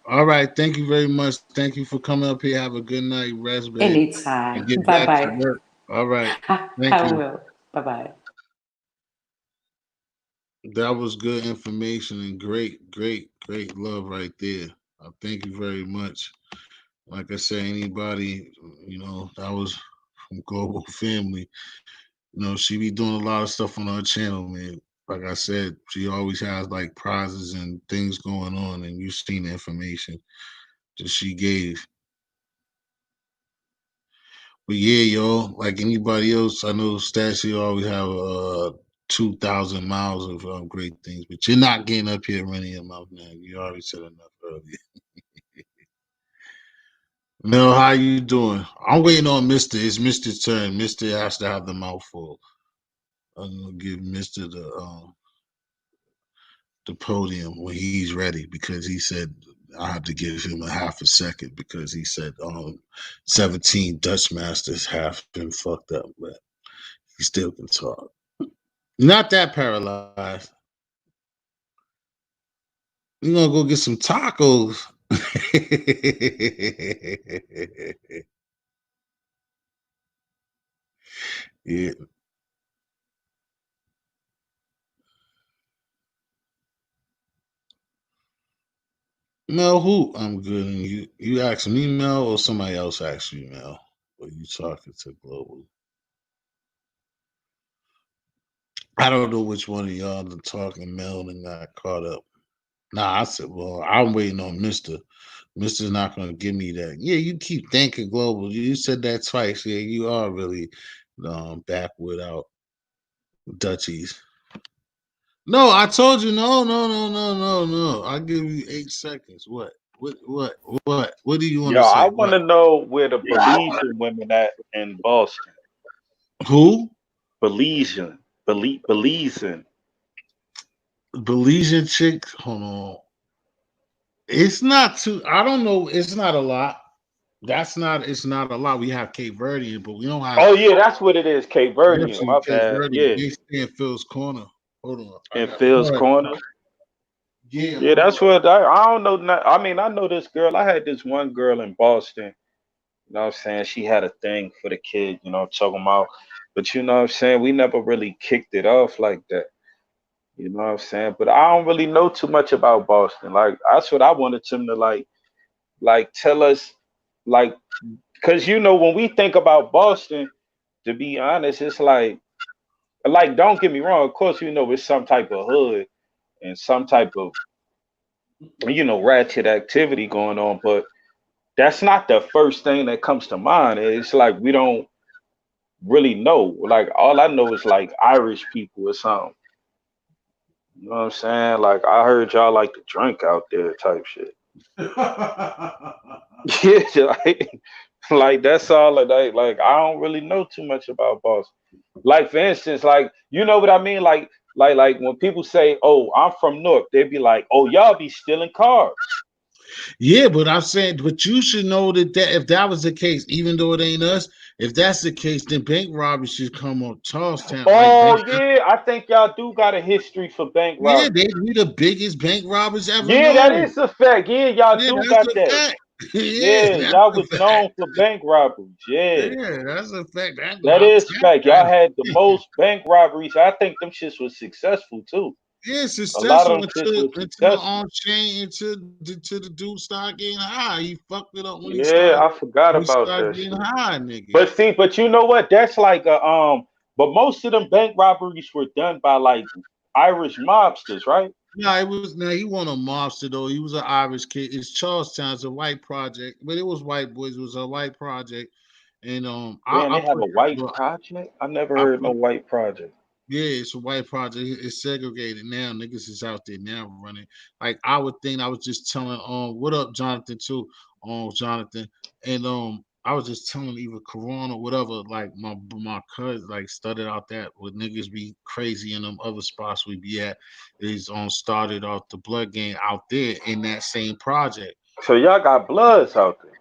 All right. Thank you very much. Thank you for coming up here. Have a good night, rest, babe, and Anytime. get Bye back to bye. work. All right. Thank I you. will. Bye bye. That was good information and great, great, great love right there. Thank you very much. Like I said, anybody, that was from Global Family. She be doing a lot of stuff on her channel, man. Like I said, she always has like prizes and things going on, and you've seen the information that she gave. But yeah, yo, like anybody else, I know Stassi always have 2,000 miles of great things, but you're not getting up here running your mouth now. You already said enough earlier. Mel, how you doing? I'm waiting on Mister. It's Mister's turn. Mister has to have the mouthful. I'm gonna give Mister the podium when he's ready because he said I have to give him a half a second because he said 17 Dutch masters have been fucked up, but he still can talk. Not that paralyzed. We're gonna go get some tacos. Yeah. Mel, who? I'm good. And you asked me, Mel, or somebody else asked you, Mel? Or you talking to Global? I don't know which one of y'all the talking Mel and got caught up. Nah, I said, well, I'm waiting on Mister. Mister's not gonna give me that. Yeah, you keep thinking Global. You said that twice. Yeah, you are really back without Dutchies. No, I told you no, no, no, no, no, no. I'll give you 8 seconds. What? What do you want Yo, to I say? want What? to know where the Belizean women at in Boston. Who? Belizean, Belizean. Belizean chick? Hold on. It's not too. I don't know. It's not a lot. That's not. It's not a lot. We have Cape Verdean, but we don't have Oh yeah, that's what it is. Cape Verdean. definitely My Cape bad. Verdean. Yeah, They stay in Phil's corner. Hold on. I in got. Go Phil's ahead. Corner. Yeah. Yeah, Hold that's on. what I don't know. I mean, I know this girl. I had this one girl in Boston. You know what I'm saying? She had a thing for the kid. You know what I'm talking about. But you know what I'm saying? We never really kicked it off like that. You know what I'm saying? But I don't really know too much about Boston. Like that's what I wanted them to like tell us like because you know when we think about Boston, to be honest, it's like don't get me wrong, of course you know it's some type of hood and some type of ratchet activity going on, but that's not the first thing that comes to mind. It's like we don't really know. Like all I know is like Irish people or something. You know what I'm saying? Like I heard y'all like to drink out there type shit. Yeah, like that's all like I don't really know too much about Boston. Like for instance, like you know what I mean? Like when people say, "Oh, I'm from North," they be like, "Oh, y'all be stealing cars." Yeah, but I'm saying, but you should know that if that was the case, even though it ain't us, if that's the case, then bank robbery should come on Charlestown, like bank. Oh yeah, I think y'all do got a history for bank Yeah, robbery. they be the biggest bank robbers ever Yeah, that known. is a fact. Yeah, y'all Yeah, do that's got a that. fact. Yeah, Yeah, that's y'all a was fact. known for bank robberies. Yeah, Yeah, that's a fact. That that our is tax fact. Y'all write-off. had the most bank robberies. I think them shits was successful too. Yeah, A lot successful of them shits was until the successful. on chain until the dude start getting high. He fucked it up Yeah, I forgot when he about started that getting shit. high, nigga. But see, but you know what? That's like a But most of them bank robberies were done by like Irish mobsters, right? No, it was now he wasn't a mobster though. He was an Irish kid. It's Charlestown, it's a white project, but it was white boys. It was a white project, and Damn, I they have put a white well, project. I never I heard no put white project. yeah, it's a white project. It's segregated now. Niggas is out there now running. Like I would think I was just telling what up, Jonathan too, Jonathan. And I was just telling either Corona or whatever, like my cousin like started out that with niggas be crazy in them other spots we be at is started off the blood game out there in that same project. So y'all got bloods out there.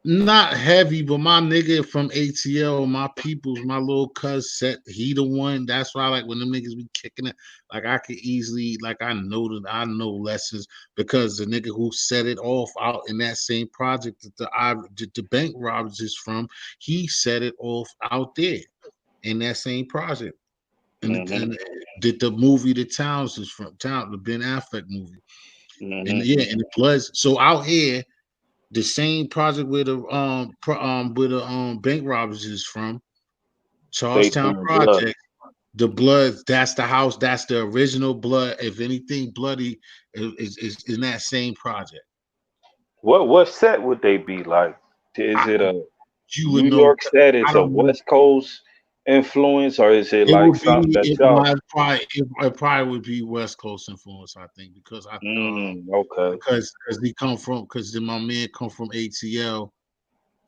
Not heavy, but my nigga from ATL, my peoples, my little cuz set, he the one. That's why, like, when them niggas be kicking it, like, I could easily, like, I know lessons because the nigga who set it off out in that same project that the bank robbers is from, he set it off out there in that same project. Mm-hmm. And did the movie The Towns is from Town, the Ben Affleck movie. And Mm-hmm. yeah, and the Bloods. So out here, the same project where the bank robbers is from, They Charlestown turned blood. Project. The Bloods, that's the house, that's the original Blood. If anything bloody is in that same project. What set would they be like? Is I, it a you would New know. York set? I Is a don't know. West Coast influence, or is it It like would something be that it y'all? might probably it probably would be West Coast influence, I think, because I Okay. because he come from because then my man come from ATL.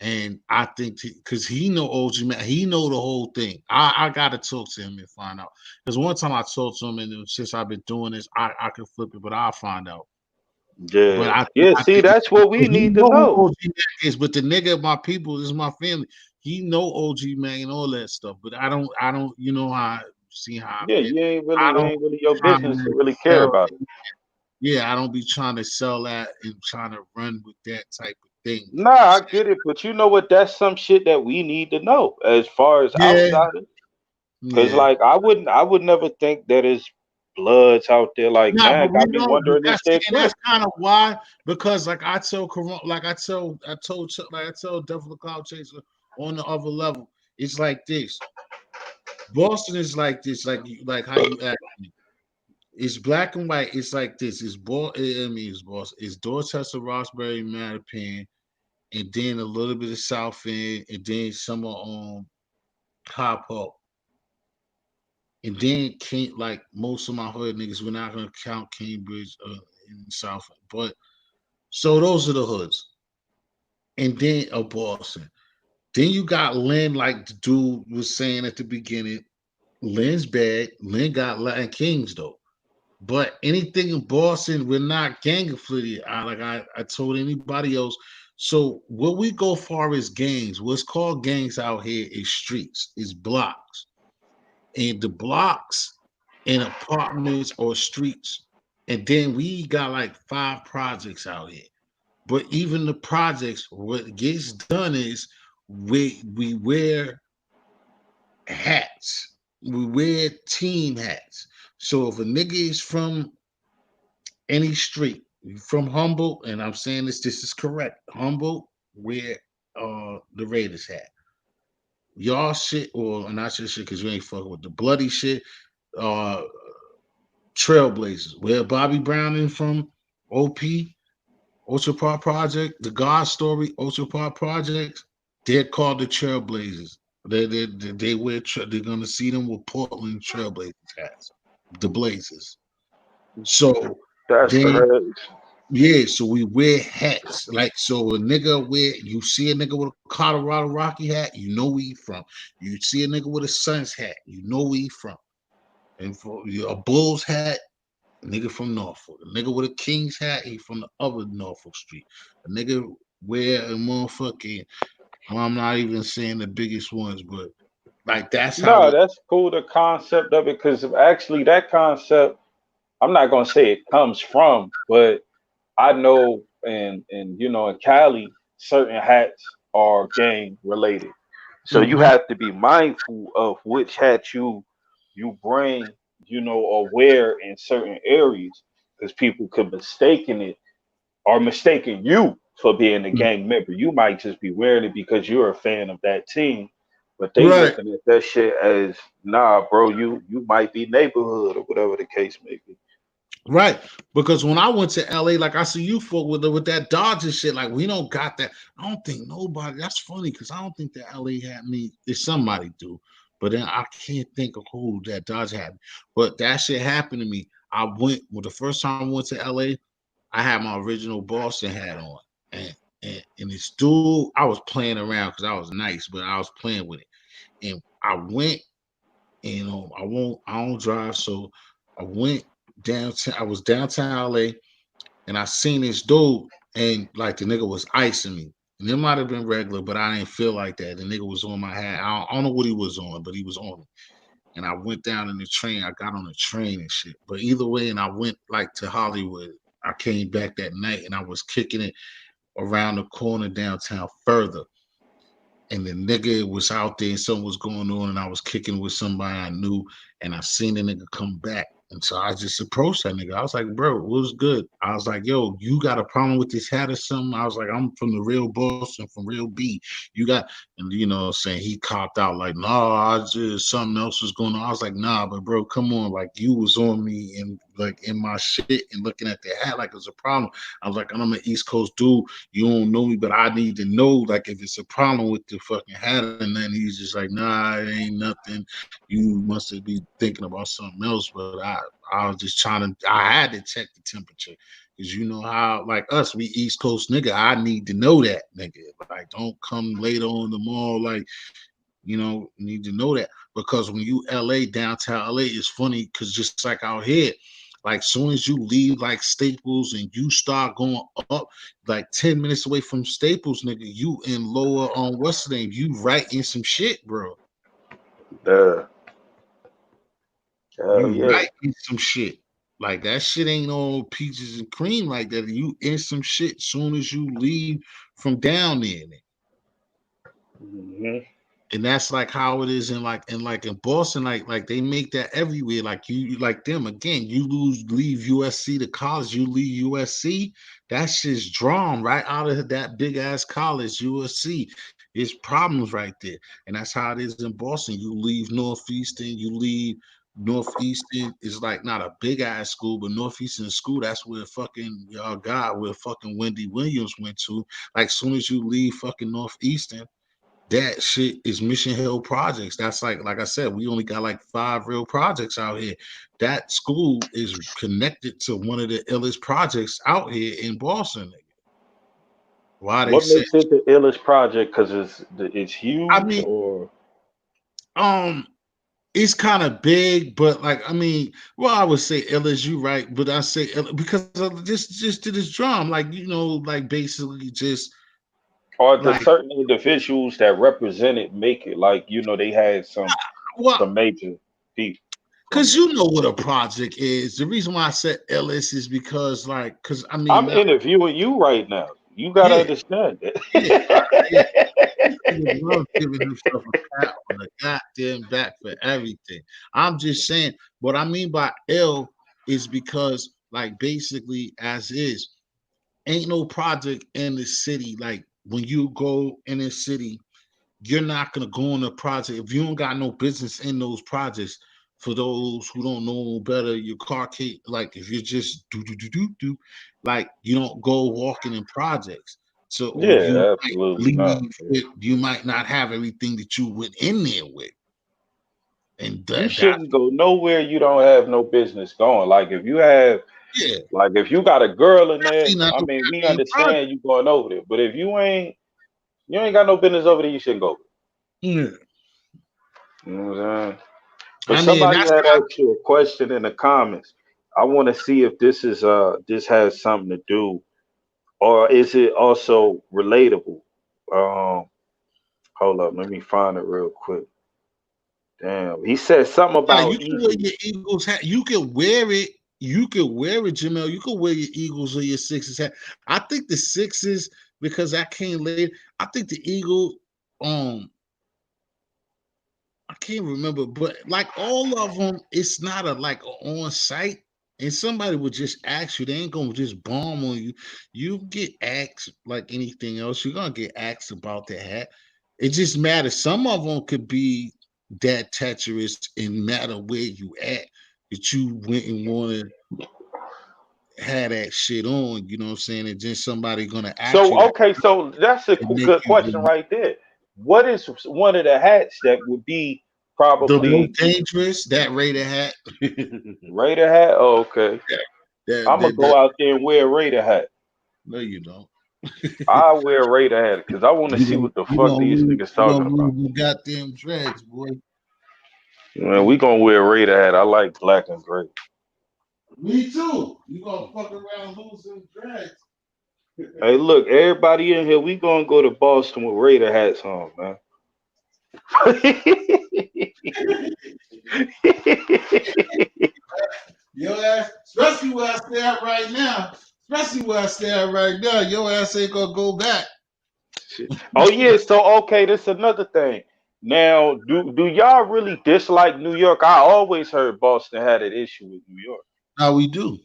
And I think because he know OG man, he know the whole thing. I gotta talk to him and find out. Because one time I talked to him, and since I've been doing this, I can flip it, but I'll find out. But Yeah. Yeah. I See, think that's what we because he need to know who know. OG Mac is, but the nigga, my people, this is my family. He know OG Mac and all that stuff. But I don't, you know how see how I've Yeah, been. you ain't I really, it don't ain't really be your trying business to to really care sell. about it. Yeah, I don't be trying to sell that and trying to run with that type of thing. You know Nah, what I'm I saying? get it, but you know what? That's some shit that we need to know as far as Yeah, outsiders. Cause yeah. like I would never think that it's bloods out there. Like, Nah, man, but we got me know, but wondering if that's they and that's exist. kind of why because like I told Devil Cloud Chaser on the other level. It's like this. Boston is like this, like how you act. It's black and white. It's like this. I mean, it's Boston. It's Dorchester, Roxbury, Mattapan, and then a little bit of South End, and then some on Pop Up, and then King. Like most of my hood niggas, we're not gonna count Cambridge in South, but so those are the hoods. And then Boston. Then you got Lynn, like the dude was saying at the beginning. Lynn's bad. Lynn got Latin Kings though. But anything in Boston, we're not gang affiliated. I told anybody else. So what we go far as gangs, what's called gangs out here is streets, is blocks. And the blocks and apartments or streets. And then we got like 5 projects out here. But even the projects, what gets done is we wear hats. We wear team hats. So if a nigga is from any street, from Humboldt, and I'm saying this is correct. Humboldt, wear the Raiders hat. Y'all shit, or not your shit, because you ain't fucking with the bloody shit. Uh Trailblazers, where Bobby Brown is from, OP, Ultra Park Project, the God Story, Ultra Park Projects, they're called the Trailblazers. They wear, they're gonna see them with Portland Trailblazers hats, the Blazers. So That's then, crazy. yeah, so we wear hats. Like, so a nigga wear, you see a nigga with a Colorado Rocky hat, you know where he from. You see a nigga with a Suns hat, you know where he from. And for a Bulls hat, a nigga from Norfolk. A nigga with a King's hat, he from the other Norfolk Street. A nigga wear a motherfucking, well, I'm not even saying the biggest ones, but like that's how No, it. that's cool. The concept of it, because actually that concept, I'm not gonna say it comes from, but I know, and you know, in Cali, certain hats are gang related. So you Mhm. have to be mindful of which hat you bring, you know, or wear in certain areas, because people could mistaken it or mistaken you for being a gang member. You might just be wearing it because you're a fan of that team, but they Right. looking at that shit as, nah, bro, you might be neighborhood or whatever the case may be. Right, because when I went to LA, like I see you folk with that Dodger shit, like we don't got that. I don't think nobody. That's funny because I don't think that LA had me. If somebody do, but then I can't think of who that Dodger had. But that shit happened to me. I went well, the first time I went to LA. I had my original Boston hat on, and and this dude, I was playing around because I was nice, but I was playing with it, and I went and I don't drive, so I went downtown. I was downtown LA, and I seen this dude, and like the nigga was icing me, And it might have been regular, but I didn't feel like that. The nigga was on my hat. I don't know what he was on, but he was on it. And I went down in the train. I got on the train and shit. But either way, and I went like to Hollywood. I came back that night and I was kicking it around the corner downtown further. And the nigga was out there and something was going on, and I was kicking with somebody I knew, and I seen the nigga come back. And so I just approached that nigga. I was like, bro, what was good? I was like, yo, you got a problem with this hat or something? I was like, I'm from the real Boston, from real B. You got, and saying he copped out like, nah, I just something else was going on. I was like, nah, but bro, come on, like you was on me and like in my shit and looking at the hat like it was a problem. I was like, I'm an East Coast dude. You don't know me, but I need to know like if it's a problem with the fucking hat. And then he's just like, nah, it ain't nothing. You must be thinking about something else. But I was just trying to. I had to check the temperature because you know how like us, we East Coast nigga. I need to know that nigga. Like, don't come later on the mall. Like, need to know that because when you LA downtown LA is funny because just like out here, like soon as you leave like Staples and you start going up like 10 minutes away from Staples, nigga, you in lower on what's the name? You right in some shit, bro. Duh. Hell You yeah. right in some shit. Like that shit ain't no peaches and cream like that. You in some shit soon as you leave from down there. Hmm. And that's like how it is in Boston, like they make that everywhere. Like you like them again. You leave USC to college. You leave USC. That shit's drawn right out of that big ass college USC. There's problems right there, and that's how it is in Boston. You leave Northeastern. You leave Northeastern is like not a big ass school, but Northeastern school. That's where fucking y'all got where fucking Wendy Williams went to. Like soon as you leave fucking Northeastern, that shit is Mission Hill projects. That's like I said, we only got like 5 real projects out here. That school is connected to one of the illest projects out here in Boston. Why they What say? makes it the illest project? Because it's I huge, mean, or um, it's kind of big, but like I mean, well, I would say LSU, right? But I say because of just to this drum, like like basically just or the like certain individuals that represent it make it? Like they had well, some major people from because it. you know what a project is. The reason why I said Ellis is because like because I mean I'm now interviewing you right now. You gotta yeah understand yeah yeah. it. This nigga love giving himself a pat on the goddamn back for everything. I'm just saying what I mean by L is because like basically as is ain't no project in the city like when you go in the city you're not gonna go on a project if you don't got no business in those projects. For those who don't know better, your car can't like if you're just do like you don't go walking in projects. So or you Yeah, might absolutely not. leave with you might not have everything that you went in there with, and You that shouldn't go nowhere you don't have no business going. yeah, Like if you got a girl in there, definitely not I no mean, we goddamn project. understand you going over there. But if you ain't got no business over there, you shouldn't go. Yeah. You know what I'm saying? But I mean, somebody that's had asked you a question in the comments. I want to see if this has something to do, or is it also relatable? Um, hold up, let me find it real quick. Damn, he said something yeah, about you can wear Eagles. your Eagles hat. You can wear it. You can wear it, Jamel. You can wear your Eagles or your Sixers hat. I think the Sixers because I came late. I think the Eagles. Um, I can't remember, but like all of them, it's not a like a on site. And somebody would just ask you. They ain't gonna just bomb on you. You get asked like anything else. You're gonna get asked about the hat. It just matters. Some of them could be that treacherous and matter where you at that you went and wanted had that shit on. You know what I'm saying? And just somebody gonna ask So you that okay, so that's a and make good question you right there. What is one of the hats that would be the most probably dangerous that Raider hat. Raider hat? Oh, okay. that, I'm gonna that, go that, out there and wear a Raider hat. no, you don't. I wear a Raider hat because I want to You see gonna what the you fuck gonna these lose niggas you talking gonna about. lose your goddamn dreads, boy. Man, we gonna wear a Raider hat. I like black and gray. Me too. You gonna fuck around losing dreads. Hey, look, everybody in here, we gonna go to Boston with Raider hats on, man. Your ass, especially where I stay at right now, your ass ain't gonna go back. Oh yeah, so okay, this another thing. Now, do y'all really dislike New York? I always heard Boston had an issue with New York. Now we do.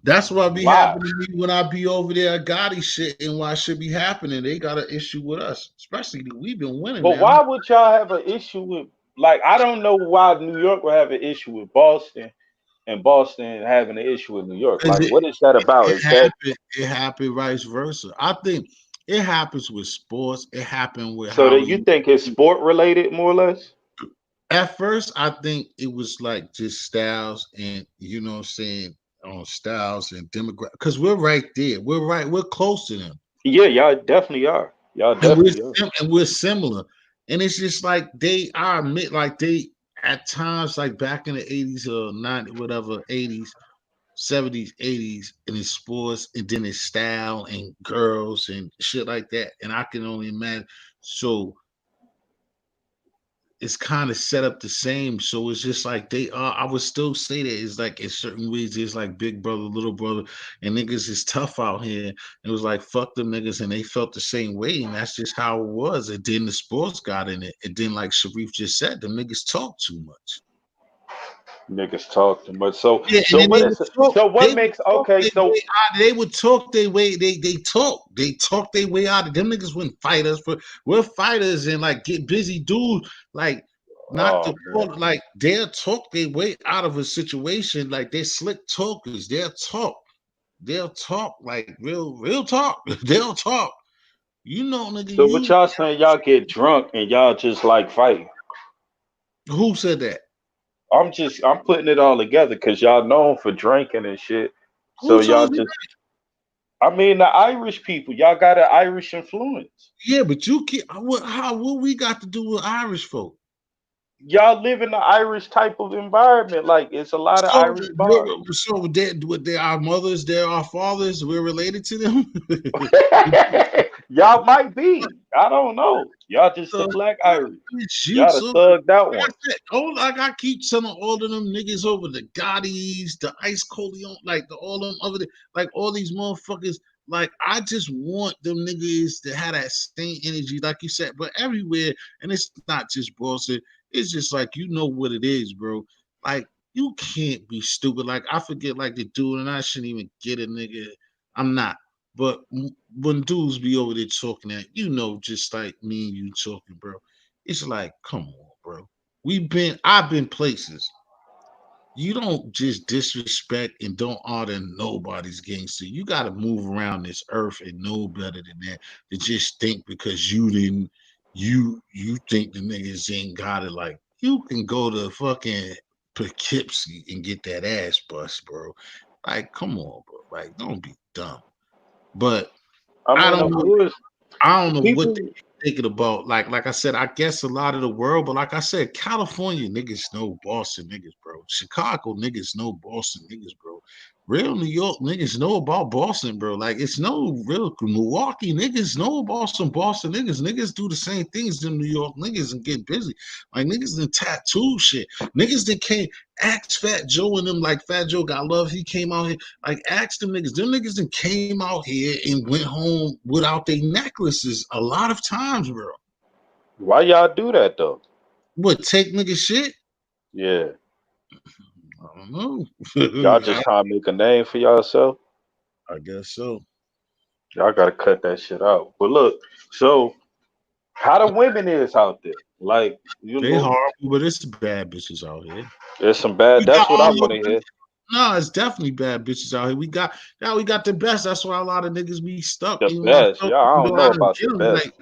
That's what be Why? happening to me when I be over there at Gotti shit and why should be happening. They got an issue with us, especially that we've been winning But now. why would y'all have an issue with like I don't know why New York would have an issue with Boston and Boston having an issue with New York. 'Cause Like what is that about? Is that it happened vice versa. I think it happens with sports. It happened with so how that you we. think it's sport related more or less? At first, I think it was like just styles and you know what I'm saying on styles and demographic because we're right there. We're close to them. Yeah, y'all definitely are. Y'all And definitely are. we're similar. And it's just like they I admit like they at times like back in the 80s or 90 whatever 80s 70s 80s and it's sports and then it's style and girls and shit like that and I can only imagine so it's kind of set up the same. So it's just like they are. I would still say that it's like in certain ways, it's like big brother, little brother, and niggas is tough out here. It was like fuck them niggas, and they felt the same way, and that's just how it was. And then the sports got in it, and then like Sharif just said, them niggas talk too much. Niggas talk too much. So Yeah, and so then what is so what they would makes talk okay, their so way out. They would talk their way. They talk their way out of them niggas wouldn't fight us for we're fighters and like get busy dudes like not oh the man. like they'll talk their way out of a situation like they're slick talkers. They'll talk like real talk. They'll talk. You know, nigga, So what y'all saying y'all get drunk and y'all just like fighting? who said that? I'm putting it all together because y'all known for drinking and shit. So Who y'all told you just I mean the Irish people, y'all got an Irish influence. that? Yeah, but you can't what we got to do with Irish folk? Y'all live in the Irish type of environment. Like it's a lot of So, Irish bars. they're our mothers, they're our fathers. We're related to them. Y'all might be. I don't know. Y'all just the So, black Irish. shoot, Y'all the so thugged out like I one. said, all like I keep telling all of them niggas over the Gottis, the Ice Coleon, like all them other, like all these motherfuckers. Like I just want them niggas to have that same energy, like you said, but everywhere. And it's not just Boston. It's just like you know what it is, bro. Like you can't be stupid. Like I forget, like the dude, and I shouldn't even get a nigga. I'm not. But when dudes be over there talking that, you know, just like me and you talking, bro, it's like, come on, bro. I've been places. You don't just disrespect and don't honor nobody's gangster. You got to move around this earth and know better than that. To just think because you didn't, you think the niggas ain't got it. Like you can go to fucking Poughkeepsie and get that ass bust, bro. Like, come on, bro. Like, don't be dumb. But I I mean, don't of know. course, I don't know what people. they thinking about. Like I said, I guess a lot of the world, but like I said, California niggas know Boston niggas, bro. Chicago niggas know Boston niggas, bro. Real New York niggas know about Boston, bro. Like it's no real Milwaukee niggas know about some Boston niggas. Niggas do the same things them New York niggas and get busy. Like niggas done tattoo shit. Niggas that came ask Fat Joe and them like Fat Joe got love. He came out here like ask them niggas. Them niggas that came out here and went home without their necklaces a lot of times, bro. Why y'all do that though? What take nigga shit? Yeah, I don't know. y'all just trying to make a name for yourself. I guess so. Y'all gotta cut that shit out. But look, so how the women is out there? Like, you They know, horrible, but it's bad bitches out here. there's some We bad. got That's what I all want of to them. hear. No, it's definitely bad bitches out here. We got the best. That's why a lot of niggas be stuck. The Even best. myself, Yeah, I even don't though I know don't about get the them. best. Like,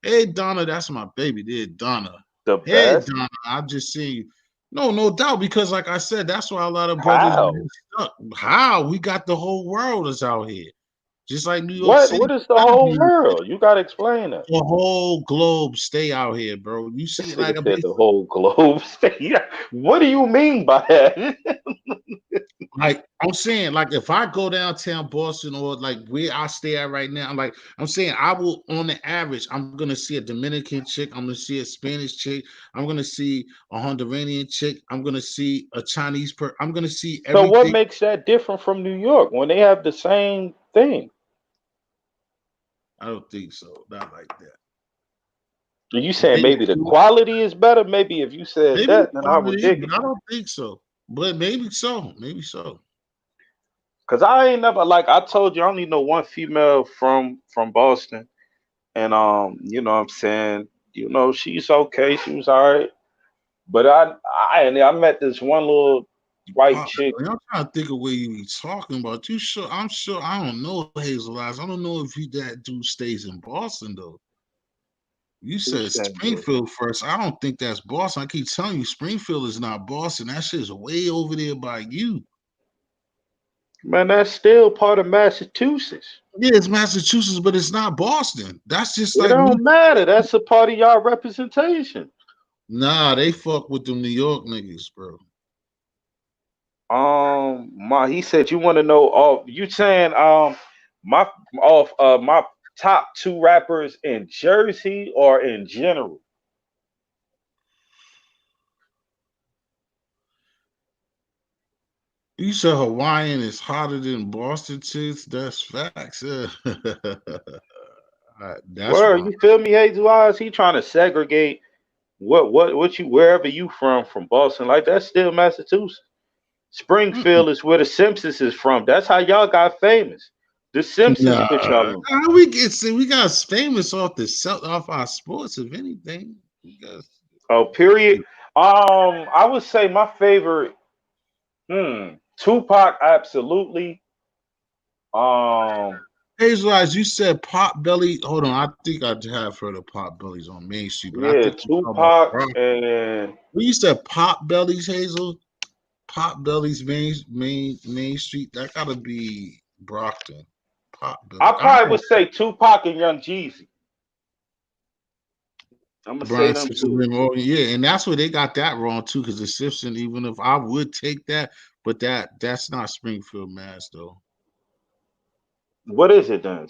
hey Donna, that's my baby. There, Donna. The Hey best? Donna, I just seen you. No, no doubt, because like I said, that's why a lot of brothers be How? stuck. How we got the whole world is out here, just like New York What? City. What is the whole world? You gotta explain that. The whole globe stay out here, bro. You see, This like nigga a said base. the whole globe. Yeah. What do you mean by that? Like I'm saying, like if I go downtown Boston or like where I stay at right now, like I'm saying, I will on the average, I'm gonna see a Dominican chick, I'm gonna see a Spanish chick, I'm gonna see a Honduranian chick, I'm gonna see a I'm gonna see So what everything. makes that different from New York when they have the same thing? I don't think so, not like that. Are you If saying they maybe the quality is better? Maybe if you said maybe the that, then I would quality, dig but it. I don't think so. But maybe so, maybe so. Cause I ain't never like I told you, I only know one female from Boston, and you know what I'm saying, you know, she's okay, she was all right, but I met this one little white Pop, chick. I'm trying to think of what you be talking about. You sure? I'm sure. I don't know Hazel Eyes. I don't know if that dude stays in Boston though. You Who's said that dude? Springfield first. I don't think that's Boston. I keep telling you, Springfield is not Boston. That shit is way over there by you. Man, that's still part of Massachusetts. Yeah, it's Massachusetts, but it's not Boston. That's just It like New. don't matter. That's a part of y'all representation. Nah, they fuck with them New York niggas, bro. My he said you want to know all you saying my my top two rappers in Jersey or in general. You said Hawaiian is hotter than Boston chicks. That's facts. Yeah. That's Where why. you feel me, Hazel Eyes? He trying to segregate what you wherever you from Boston. Like that's still Massachusetts. Springfield is where the Simpsons is from. That's how y'all got famous. The Simpsons Nah, put y'all on. how we get see we got famous off off our sports, if anything. We got Oh, period. I would say my favorite, Tupac, absolutely. Um, Hazel Eyes, you said Pot Belly. Hold on, I think I have heard of Pot Bellies on Main Street, but I yeah, think I'm talking about Tupac Brockton. and When you said Pot Bellies, Hazel, Pot Bellies Main Street, that gotta be Brockton. Pot I Belly. I probably would say Tupac and Young Jeezy. I'm gonna say Brian them Simpson, two. oh yeah, and that's where they got that wrong too. Because the Simpson, even if I would take that, but that's not Springfield, Mass. Though What is it then?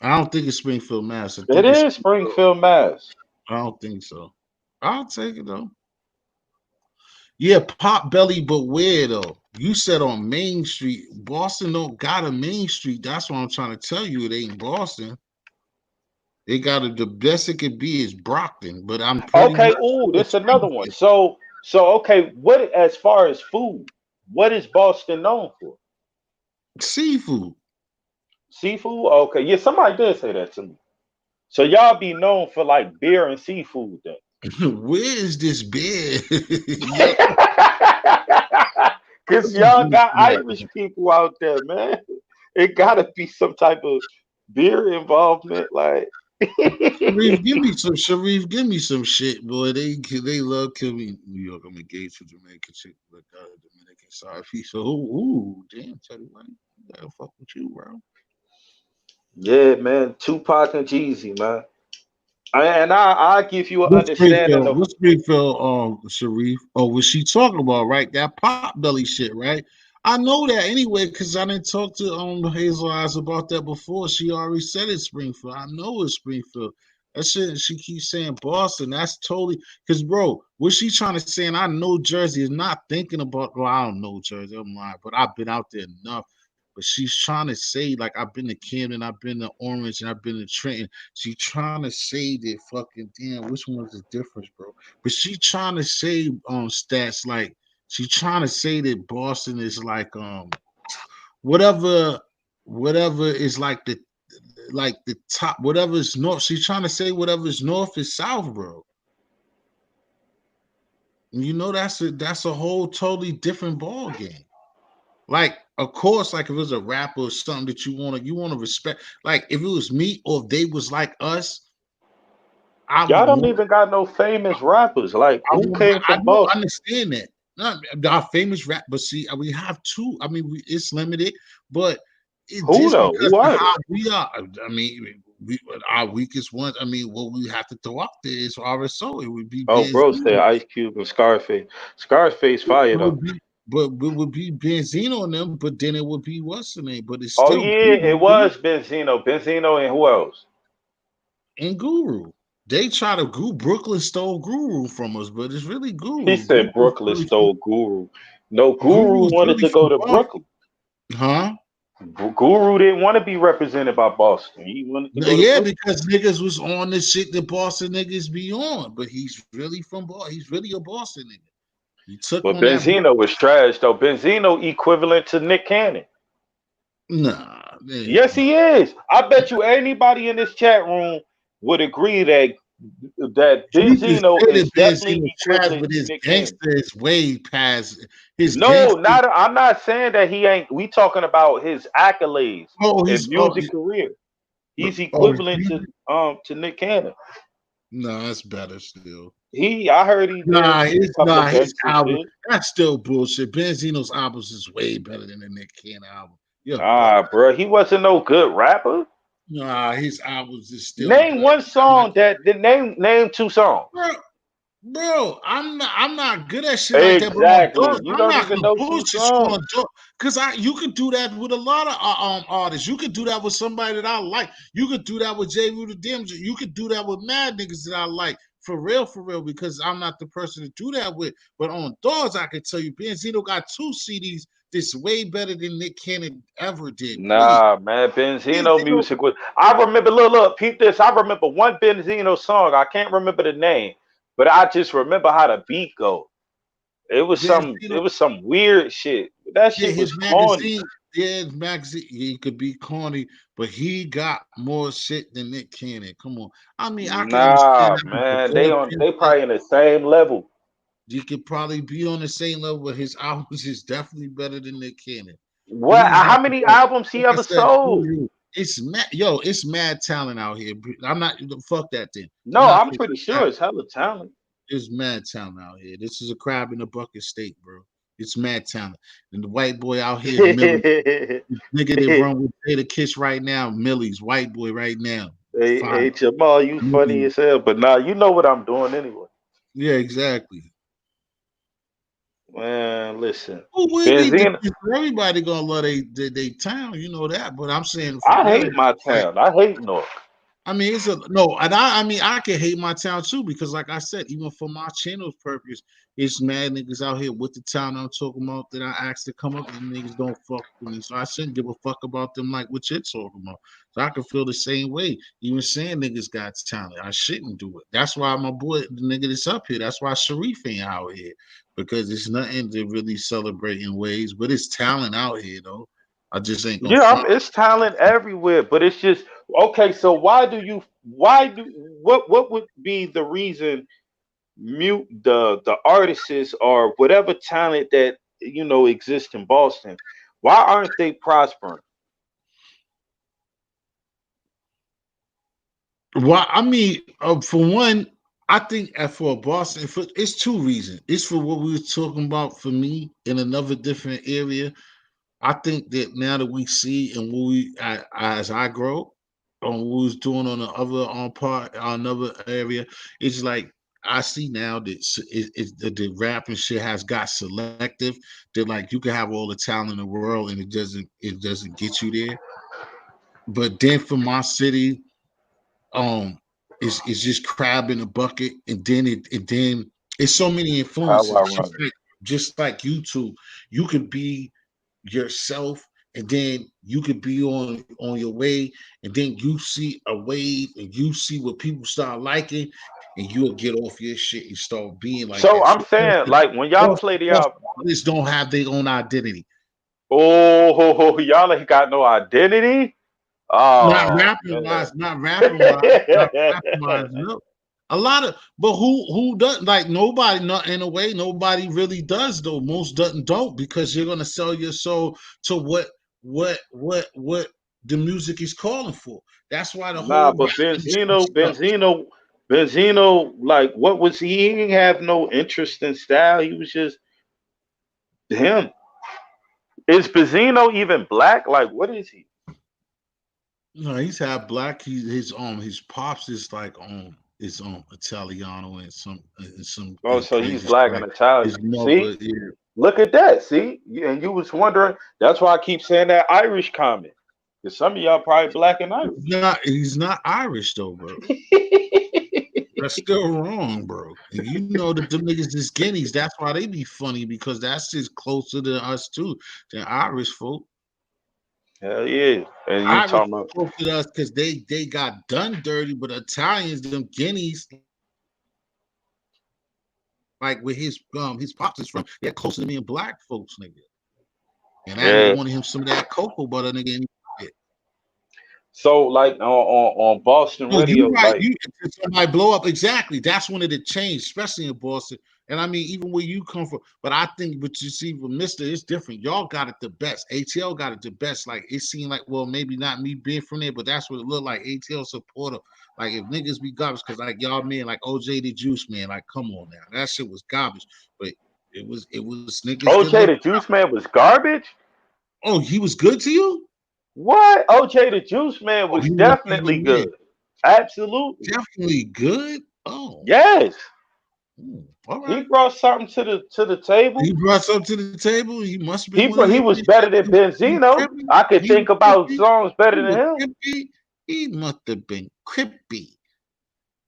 I don't think it's Springfield, Mass. I It think it's. is Springfield, Mass. I don't think so. I'll take it though. Yeah, Pot Belly, but where though? You said on Main Street. Boston don't got a Main Street. That's what I'm trying to tell you. It ain't Boston. They got the best it could be is Brockton, but I'm pretty Okay, much ooh, sure it's this another one. Springfield. So okay, what as far as food, what is Boston known for? Seafood. Seafood? Okay, yeah, somebody did say that to me. So y'all be known for like beer and seafood then. Where is this bed? Yo, Cause y'all got Irish people out there, man. It gotta be some type of beer involvement, like Sharif, give me some shit, boy. They love killing me. New York, I'm engaged to Jamaican chick, but Dominican side piece. So, damn, Teddy White, gotta fuck with you, bro. yeah, man. Tupac and Jeezy, man. I give you an What's understanding Springfield? of What's Springfield, Sharif? Oh, what she talking about, right? That pot belly shit, right? I know that anyway, because I didn't talk to Hazel Eyes about that before. She already said it's Springfield. I know it's Springfield. That shit, she keeps saying Boston. That's totally because, bro, what she trying to say, and I know Jersey is not thinking about. Well, I don't know Jersey. I'm lying, but I've been out there enough. But she's trying to say, like, I've been to Camden, I've been to Orange, and I've been to Trenton. She trying to say that fucking damn, which one's the difference, bro? But she trying to say stats like she trying to say that Boston is like whatever whatever is like the top whatever is north. She's trying to say whatever is north is south, bro. And you know that's a whole totally different ball game. Like, of course, like if it was a rapper or something that you wanna respect. Like if it was me or if they was like us, I y'all would don't want even got no famous rappers. Like who came I from don't Boston? understand that. Not our famous rap, but see, we have two. I mean, it's limited, but it Who just though? because Who of are how they? we are. I mean, our weakest ones. I mean, what we have to throw out there is RSO. It would be Oh, Biz. bro, said Ice Cube and Scarface. Scarface It fire would though. be. but it would be Benzino on them, but then it would be what's the name? But it's Oh still yeah, it Guru was Benzino. Benzino and who else? and Guru. They try to Brooklyn stole Guru from us, but it's really He Guru. said Brooklyn stole Guru. No, Guru Guru is wanted really to go from to Boston, Brooklyn. huh? Guru didn't want to be represented by Boston. He wanted to No, go to yeah, Brooklyn. because niggas was on the shit that Boston niggas be on, but he's really from Boston. He's really a Boston nigga. He took But on that. Benzino was trash though. Benzino equivalent to Nick Cannon. Nah, man. Yes, he is. I bet you anybody in this chat room would agree that You can Benzino say is that definitely Benzino trash, equivalent but to his Nick Cannon. gangster is way past his No, gangster. not. I'm not saying that he ain't. We talking about his accolades Oh, and he's oh, music career. He's oh, equivalent to Nick Cannon. no, that's better still. I heard he did a couple of His gangster album. shit. That's still bullshit. Benzino's albums is way better than the Nick Cannon album. You're bugging. Nah, bro, he wasn't no good rapper. Nah, his albums is still Name good. one song name two songs. Bro, bro, I'm not good at shit like that, but on Exactly. dogs, You I'm don't not even gonna know two bullshit you songs. on dogs. Cause you could do that with a lot of artists. You could do that with somebody that I like. You could do that with J. Rue Dims. You could do that with mad niggas that I like. For real, because I'm not the person to do that with. But on dogs, I can tell you, Benzino got 2 CDs that's way better than Nick Cannon ever did. Way. Nah, man, Benzino Benzino, music was. I remember. Look, peep this. I remember one Benzino song. I can't remember the name, but I just remember how the beat go. It was some. Benzino It was some weird shit. That Yeah, shit his was corny. magazine, his magazine, he could be corny, but he got more shit than Nick Cannon. Come on. I mean, I can understand Nah, that with the man, they bullshit. probably in the same level. He could probably be on the same level, but his albums is definitely better than Nick Cannon. What? He's How like, many albums he like I ever said, sold? Guru. It's mad talent out here. I'm not fuck that thing. I'm No, not I'm gonna pretty that. sure it's hella talent. It's mad talent out here. This is a crab in a bucket state, bro. It's mad talent. And the white boy out here, Millie. hey, Nigga that run with Jada Kiss right now, Millie's white boy right now. Fine. hey, Jamal, you funny Millie. as hell. But nah, you know what I'm doing anyway. Yeah, exactly. Man, listen, Oh, we need to Benzino. everybody gonna love they town, you know that. But I'm saying for I real, hate my like town. I hate North. I mean, it's a no, and I mean, I can hate my town too because, like I said, even for my channel's purpose, it's mad niggas out here with the town I'm talking about that I asked to come up. Them niggas don't fuck with me, so I shouldn't give a fuck about them like what you're talking about. So I can feel the same way. Even saying niggas got talent, I shouldn't do it. That's why my boy, the nigga that's up here, that's why Sharif ain't out here because it's nothing to really celebrate in ways, but it's talent out here though. I just ain't gonna Yeah, front. it's talent everywhere, but it's just okay. So what would be the reason mute the artists or whatever talent that exists in Boston? Why aren't they prospering? Well, I mean, for one, I think for Boston, it's 2 reasons. It's for what we were talking about for me in another different area. I think that now that we see and as I grow, on what we was doing on the other on another area, it's like I see now that the rap and shit has got selective. That like you can have all the talent in the world and it doesn't get you there. But then for my city, um it's just crab in a bucket and then it's so many How influences ironic. just like YouTube. You could be yourself and then you could be on your way and then you see a wave and you see what people start liking and you'll get off your shit and start being like that. So So I'm saying, like when y'all play the most album, artists don't have their own identity. oh, y'all ain't got no identity. Not Oh rapping man. wise, not rapping wise. No. A lot of, but who does like nobody? Not in a way, nobody really does though. Most doesn't don't because you're gonna sell your soul to what the music is calling for. That's why the Nah, whole but rap industry sucks. Benzino, like, what was he? He didn't have no interest in style. He was just him. Is Benzino even black? Like, what is he? No, he's half black. His pops is like is Italiano and some Oh, so he's crazy black and like his Italian. See, mother. Yeah. Look at that. See, and you was wondering. That's why I keep saying that Irish comment. Because some of y'all probably black and Irish. He's not Irish though, bro. That's still wrong, bro. And you know that the niggas is guineas. That's why they be funny because that's just closer to us too than Irish folk. Hell yeah. And you Irish talking about closer to us because they got done dirty, but Italians, them guineas, like where his pops is from, they're closer to me and black folks, nigga. And that nigga yeah. wanted him some of that cocoa butter, nigga. And So like on Boston no, you radio, right. like You if somebody blow up exactly. That's when it changed, especially in Boston. And I mean, even where you come from. But I think what you see with Mister is different. Y'all got it the best. ATL got it the best. Like it seemed like, well, maybe not me being from there, but that's what it looked like. ATL supporter. Like if niggas be garbage, because like y'all man, like OJ the Juice Man, like come on now, that shit was garbage. But it was niggas that OJ look. the Juice Man was garbage. Oh, he was good to you. What? OJ the Juice Man Oh, was he wasn't definitely even there. good. Absolutely. Definitely good. Oh, Yes. all He right. brought something to the He table. brought something to the table. He must have been one of He your was bitches. better than He was Benzino. crippy. I could He was think about crippy. songs better He than was him. crippy. He must have been crippy.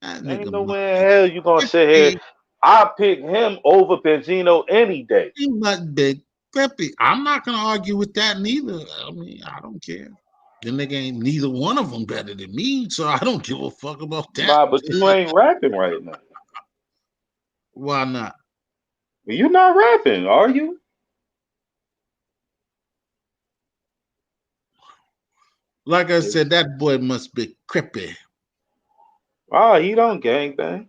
That Ain't nigga no must way in be hell you gonna sit here. crippy. I pick him over Benzino any day. He must be crippy. I'm not gonna argue with that neither. I mean, I don't care. The nigga ain't neither one of them better than me, so I don't give a fuck about that. Nah, but you ain't rapping right now. Why not? You not rapping, are you? Like I said, that boy must be crippy. Ah, he don't gang bang.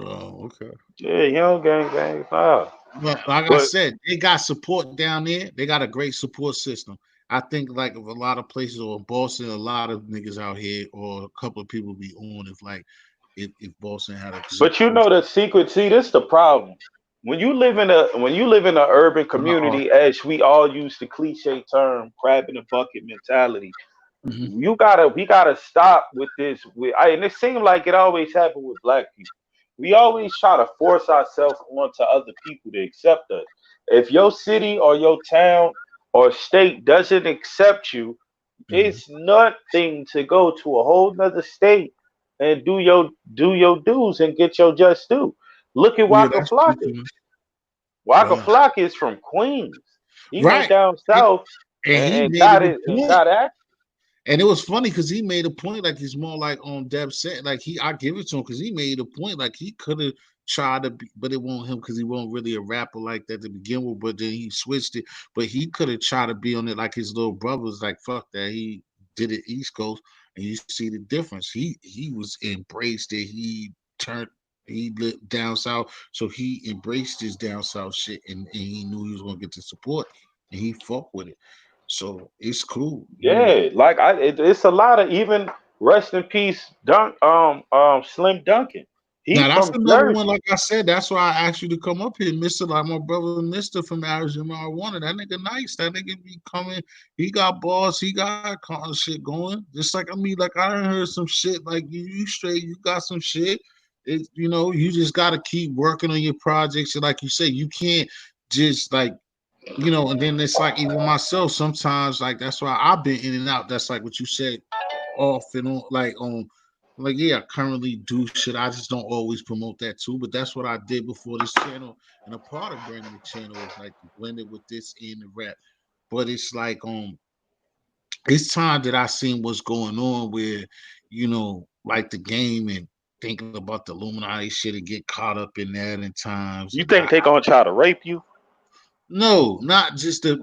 Oh, okay. Yeah, he don't gang bang. Nah. Well, like I But said, they got support down there. They got a great support system. I think like of a lot of places or Boston, a lot of niggas out here or a couple of people be on if like if Boston had a you support. know the secret. See, this the problem. When you live in a urban community, as we all use the cliche term, crab in a bucket mentality. Mhm. We gotta stop with this. And it seems like it always happened with black people. We always try to force ourselves onto other people to accept us. If your city or your town or state doesn't accept you, Mhm. it's nothing to go to a whole nother state and do your dues and get your just due. Look at Yeah, Waka that's true Flocka. too. Waka Right. Flocka is from Queens. He went Right. down And, south and he and made got it a it and point. got act. And it was funny because he made a point like he's more like on Deb said, like I give it to him because he made a point like he could have tried to be, but it won't him because he wasn't really a rapper like that to begin with. But then he switched it. But he could have tried to be on it like his little brother was like, fuck that. He did it East Coast, and you see the difference. He was embraced it. He turned he lived down south, so he embraced his down south shit, and he knew he was gonna get the support, and he fought with it. So it's cool, you know. Yeah, like it's a lot of even rest in peace, Slim Duncan. He Now that's from another one. Jersey. Like I said, that's why I asked you to come up here, Mister. Like my brother, Mister from Arizona. I wanted that nigga nice. That nigga be coming. He got balls. He got kind of shit going. Just like I mean, like I done heard some shit. Like you straight. You got some shit. It, you just got to keep working on your projects. And like you say, you can't just like and then it's like even myself sometimes like that's why I've been in and out. That's like what you said, off and on, like yeah, I currently do shit. I just don't always promote that too, but that's what I did before this channel. And a part of branding the channel is like to blend it with this in the rap. But it's like it's time that I seen what's going on where like the game and thinking about the Illuminati shit and get caught up in that in times. You And think they gonna try to rape you? no, not just the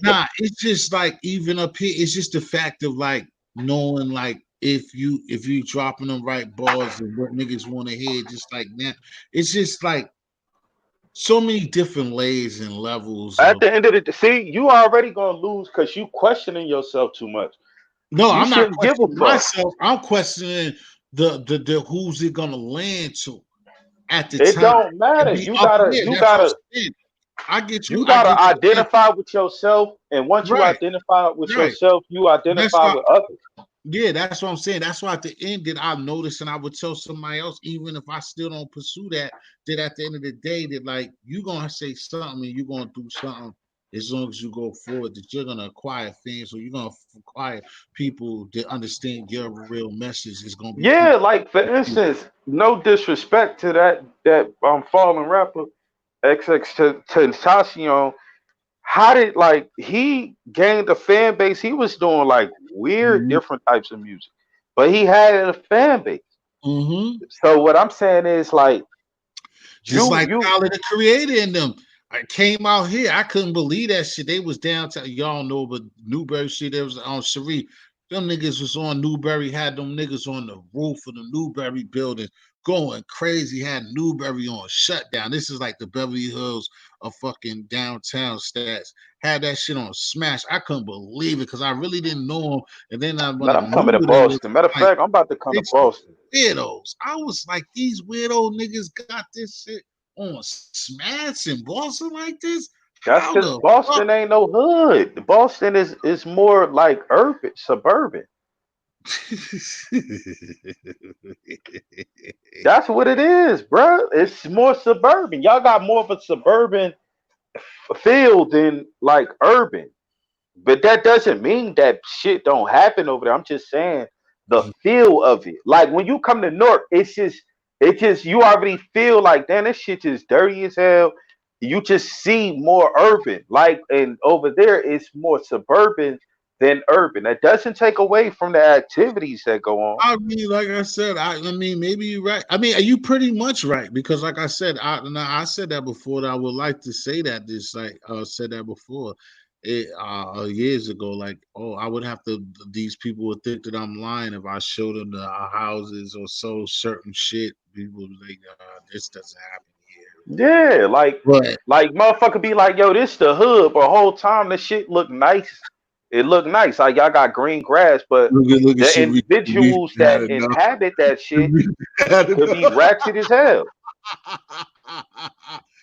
nah, it's just like even up here, it's just the fact of like knowing like if you dropping them right balls and what niggas want to hear, just like that. It's just like so many different layers and levels At of the end of the see, you already gonna lose because you questioning yourself too much. no, You I'm not shouldn't give a questioning fuck. myself. I'm questioning the who's it gonna land to at the It time don't matter. and be up there. That's what I'm saying. I get You you. I gotta get you. identify with yourself, and once you Right, identify with right. yourself, you That's identify why with others. Yeah, that's what I'm saying. That's why at the end that I noticed, and I would tell somebody else, even if I still don't pursue that, that at the end of the day, that like you gonna say something and you're gonna do something as long as you go forward, that you're gonna acquire things, or you're gonna acquire people that understand your real message is gonna be Yeah, people. like for instance, no disrespect to that fallen rapper XX Tentacion. How did like he gained a fan base? He was doing like weird, Mhm. different types of music, but he had a fan base. Mhm. So what I'm saying is like Just like you Tyler the Creator and them. I came out here. I couldn't believe that shit. They was downtown. Y'all know, but Newberry shit. There was on Cherie. Them niggas was on Newberry. Had them niggas on the roof of the Newberry building going crazy. Had Newberry on shutdown. This is like the Beverly Hills of fucking downtown stats. Had that shit on smash. I couldn't believe it because I really didn't know them. And then when man, I I'm knew coming to who they was, Boston. Matter of like, fact, I'm about to come to it's Boston. weirdos. I was like, these weirdo niggas got this shit on smash in Boston like this? That's How because the fuck? Boston ain't no hood. Boston is more like urban, suburban. That's what it is, bruh. It's more suburban. Y'all got more of a suburban feel than like urban. But that doesn't mean that shit don't happen over there. I'm just saying the feel of it. Like when you come to Newark, it's just you already feel like damn, this shit is dirty as hell. You just see more urban. Like and over there it's more suburban than urban. That doesn't take away from the activities that go on. I mean, like I said, I mean, maybe you're right. I mean, are you pretty much right? Because, like I said, I said that before. That I would like to say that this, like, said that before, years ago. Like, oh, I would have to. These people would think that I'm lying if I showed them the houses or so certain shit. People would be like, this doesn't happen Yeah, here. like motherfucker be like, yo, this the hood, but whole time this shit look nice. It look nice. Like y'all got green grass, but Look at the Sharif. Sharif individuals had that enough. inhabit that shit Sharif had could be enough. ratchet as hell.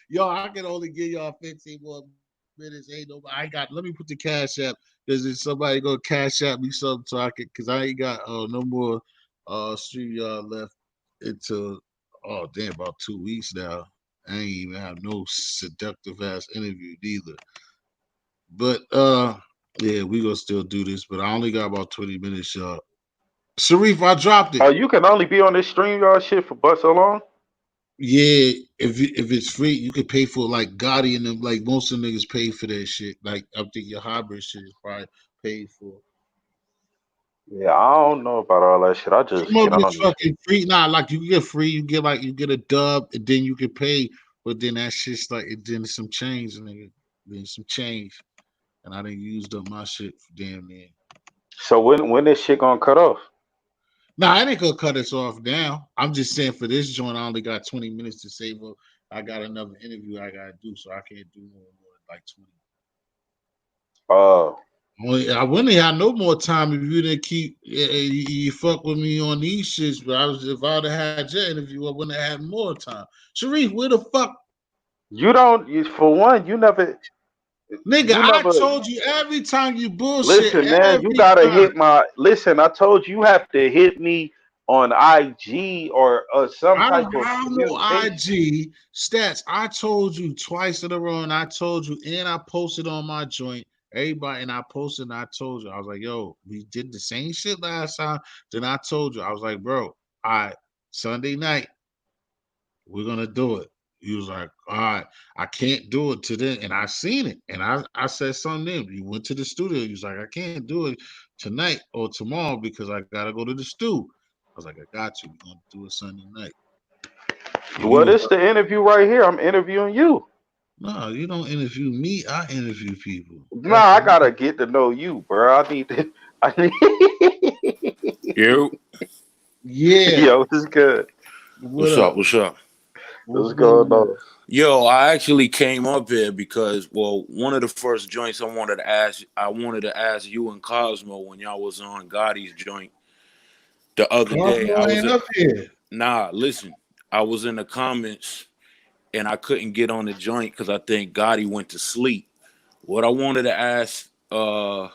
Yo, I can only give y'all 15 more minutes. Ain't nobody. I ain't got. Let me put the cash app. Because if somebody go cash app me something so I can, because I ain't got no more stream y'all left until damn about 2 weeks now. I ain't even have no seductive ass interview either. But yeah, we gonna still do this. But I only got about 20 minutes, y'all. Sharif, I dropped it. Oh, you can only be on this stream yard shit for but so long. Yeah, if it's free, you could pay for like Gotti and them. Like most of the niggas pay for that shit. Like I think your hybrid shit is probably paid for. Yeah, I don't know about all that shit. I just Some of get them on is this shit. fucking free. Nah, like you get free, you get like you get a dub, and then you can pay. But then that shit's like then some change, nigga. Then some change, and I didn't used up my shit for damn near. So when this shit gonna cut off? Nah, I ain't gonna cut us off now. I'm just saying for this joint, I only got 20 minutes to save up. I got another interview I gotta do, so I can't do more than like 20. Uh, I wouldn't have no more time if you didn't keep you fuck with me on these shits. But I was if I'd have had your interview, I wouldn't have had more time. Sharif, where the fuck, you don't. For one, you never. nigga? You I never. told you every time you bullshit. Listen, man, you Every gotta time. hit my. Listen, I told you have to hit me on IG or some I type don't of have no communication. IG stats. I told you twice in a row, and I told you, and I posted on my joint. Everybody, and I posted, and I told you, I was like, yo, we did the same shit last time. Then I told you, I was like, bro, I Sunday night, we're gonna do it. He was like, all right, I can't do it today. And I seen it. And I said something to him. He went to the studio. He was like, I can't do it tonight or tomorrow because I gotta go to the stew. I was like, I got you. We're gonna do it Sunday night. And he Well, was this the interview right here. I'm interviewing you. no, you don't interview me. I interview people. Nah, That's I what gotta get to know you, bro. I need to. I need. Yo, yeah. Yo, this is good. What what's up? up? What's up? What's What's going going on? on? Yo, I actually came up here because, well, one of the first joints I wanted to ask you and Cosmo when y'all was on Gotti's joint the other day. Cosmo ain't up here. Nah, listen, I was in the comments and I couldn't get on the joint because I think Gotti went to sleep. What I wanted to ask, well,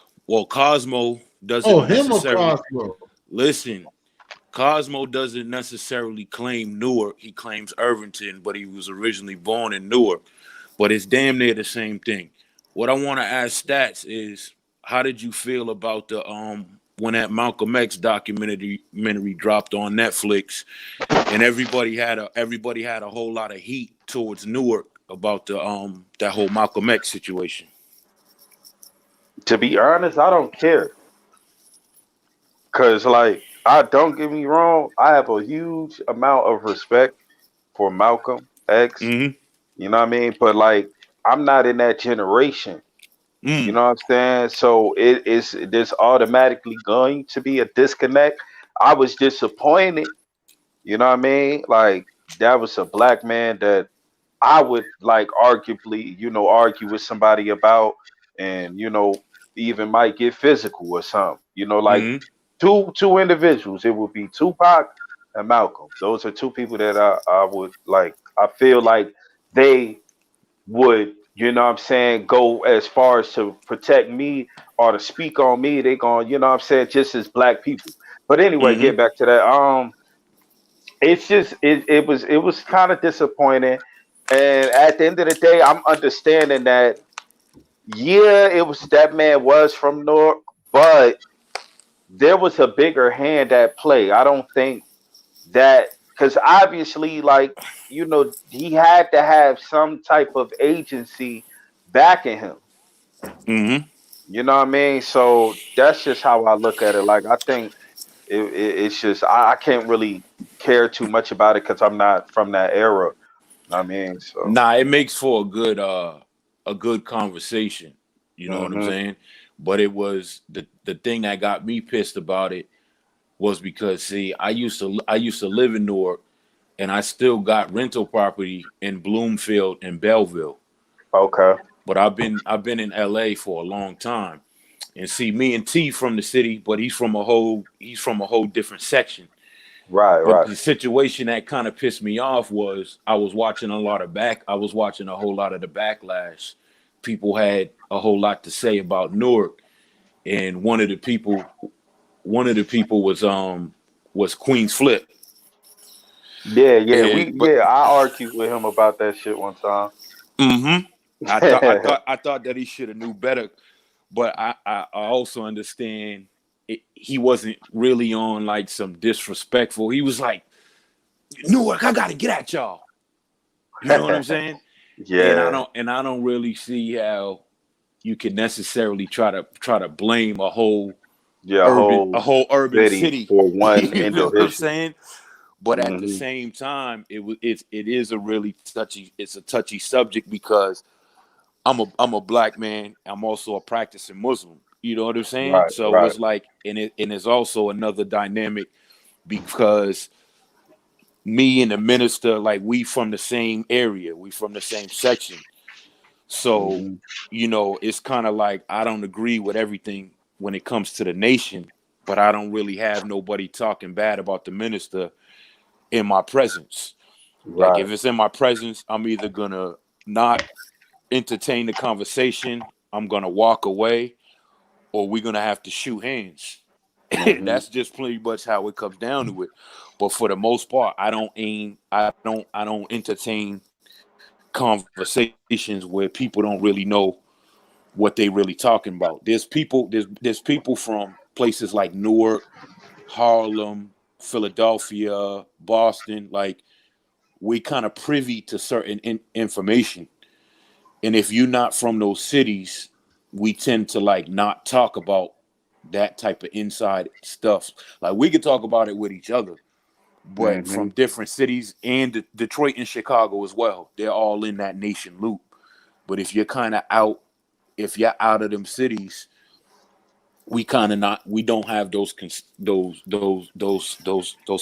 Cosmo Oh, doesn't him or necessarily Cosmo? listen. Cosmo doesn't necessarily claim Newark. He claims Irvington, but he was originally born in Newark. But it's damn near the same thing. What I want to ask Stats is, how did you feel about the when that Malcolm X documentary dropped on Netflix, and everybody had a whole lot of heat towards Newark about the that whole Malcolm X situation. To be honest, I don't care. Cause like I don't get me wrong, I have a huge amount of respect for Malcolm X. Mm-hmm. You know what I mean? But like I'm not in that generation. You Mm. know what I'm saying? So there's automatically going to be a disconnect. I was disappointed. You know what I mean? Like that was a black man that I would like arguably, argue with somebody about, and even might get physical or something. Like Mm-hmm. two individuals. It would be Tupac and Malcolm. Those are two people that I would like. I feel like they would, what I'm saying, go as far as to protect me or to speak on me. They going, what I'm saying, just as black people. But anyway, Mm-hmm. get back to that. It's just it was kind of disappointing. And at the end of the day, I'm understanding that yeah, it was that man was from Newark, but there was a bigger hand at play. I don't think that because obviously, like he had to have some type of agency backing him. Mm-hmm. You know what I mean? So that's just how I look at it. Like I think it's just I can't really care too much about it because I'm not from that era. I mean, so Nah, it makes for a good conversation. You know what I'm hmm saying? But it was the thing that got me pissed about it was because see, I used to live in Newark, and I still got rental property in Bloomfield and Belleville. okay, But I've been in LA for a long time. And see, me and T from the city, but he's from a whole different section. right, But right. the situation that kind of pissed me off was I was watching a whole lot of the backlash. People had a whole lot to say about Newark, and one of the people was Queen's Flip. Yeah, yeah, And but I argued with him about that shit one time. mm-hmm, I thought that he should have knew better. But I also understand he wasn't really on like some disrespectful. He was like, Newark, I gotta get at y'all. You know what I'm saying? And I Yeah, don't and I don't really see how you can necessarily try to blame a whole yeah, urban whole a whole urban city city. for one You know what I'm individual. saying? But at the Hmm same time, it is a really touchy subject because I'm a black man. I'm also a practicing Muslim. You know what I'm saying? Right, So right. it's like, and it's also another dynamic because me and the minister, like we from the same area, we from the same section. So, hmm it's kind of like I don't agree with everything when it comes to the nation, but I don't really have nobody talking bad about the minister in my presence. Like Right. if it's in my presence, I'm either gonna not entertain the conversation, I'm gonna walk away, or we're gonna have to shoot hands. hmm That's just pretty much how it comes down to it. But for the most part, I don't entertain conversations where people don't really know what they really talking about. There's people from places like Newark, Harlem, Philadelphia, Boston. Like we kind of privy to certain information, and if you're not from those cities, we tend to like not talk about that type of inside stuff. Like we could talk about it with each other, but hmm from different cities and Detroit and Chicago as well, they're all in that nation loop. But if you're out of them cities, we don't have those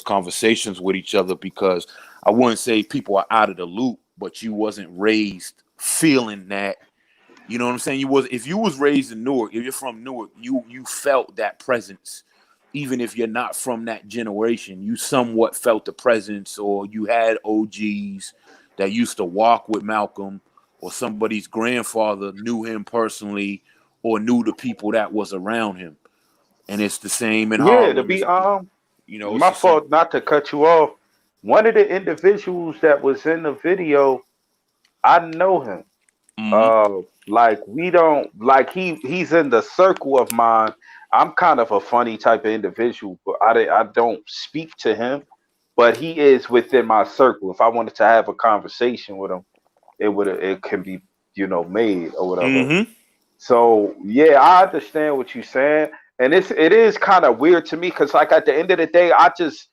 conversations with each other because I wouldn't say people are out of the loop, but you wasn't raised feeling that. You know what I'm saying? If you was raised in Newark, if you're from Newark, you felt that presence. Even if you're not from that generation, you somewhat felt the presence, or you had OGs that used to walk with Malcolm, or somebody's grandfather knew him personally, or knew the people that was around him. and it's the same in Yeah, to Harlem. be It's, you know, it's my the same. fault not to cut you off. One of the individuals that was in the video, I know him. Mm-hmm. Like we don't like he's in the circle of mine. I'm kind of a funny type of individual, but I don't speak to him, but he is within my circle. If I wanted to have a conversation with him, it can be made or whatever. Mm-hmm. So yeah, I understand what you're saying, and it is kind of weird to me because like at the end of the day, I just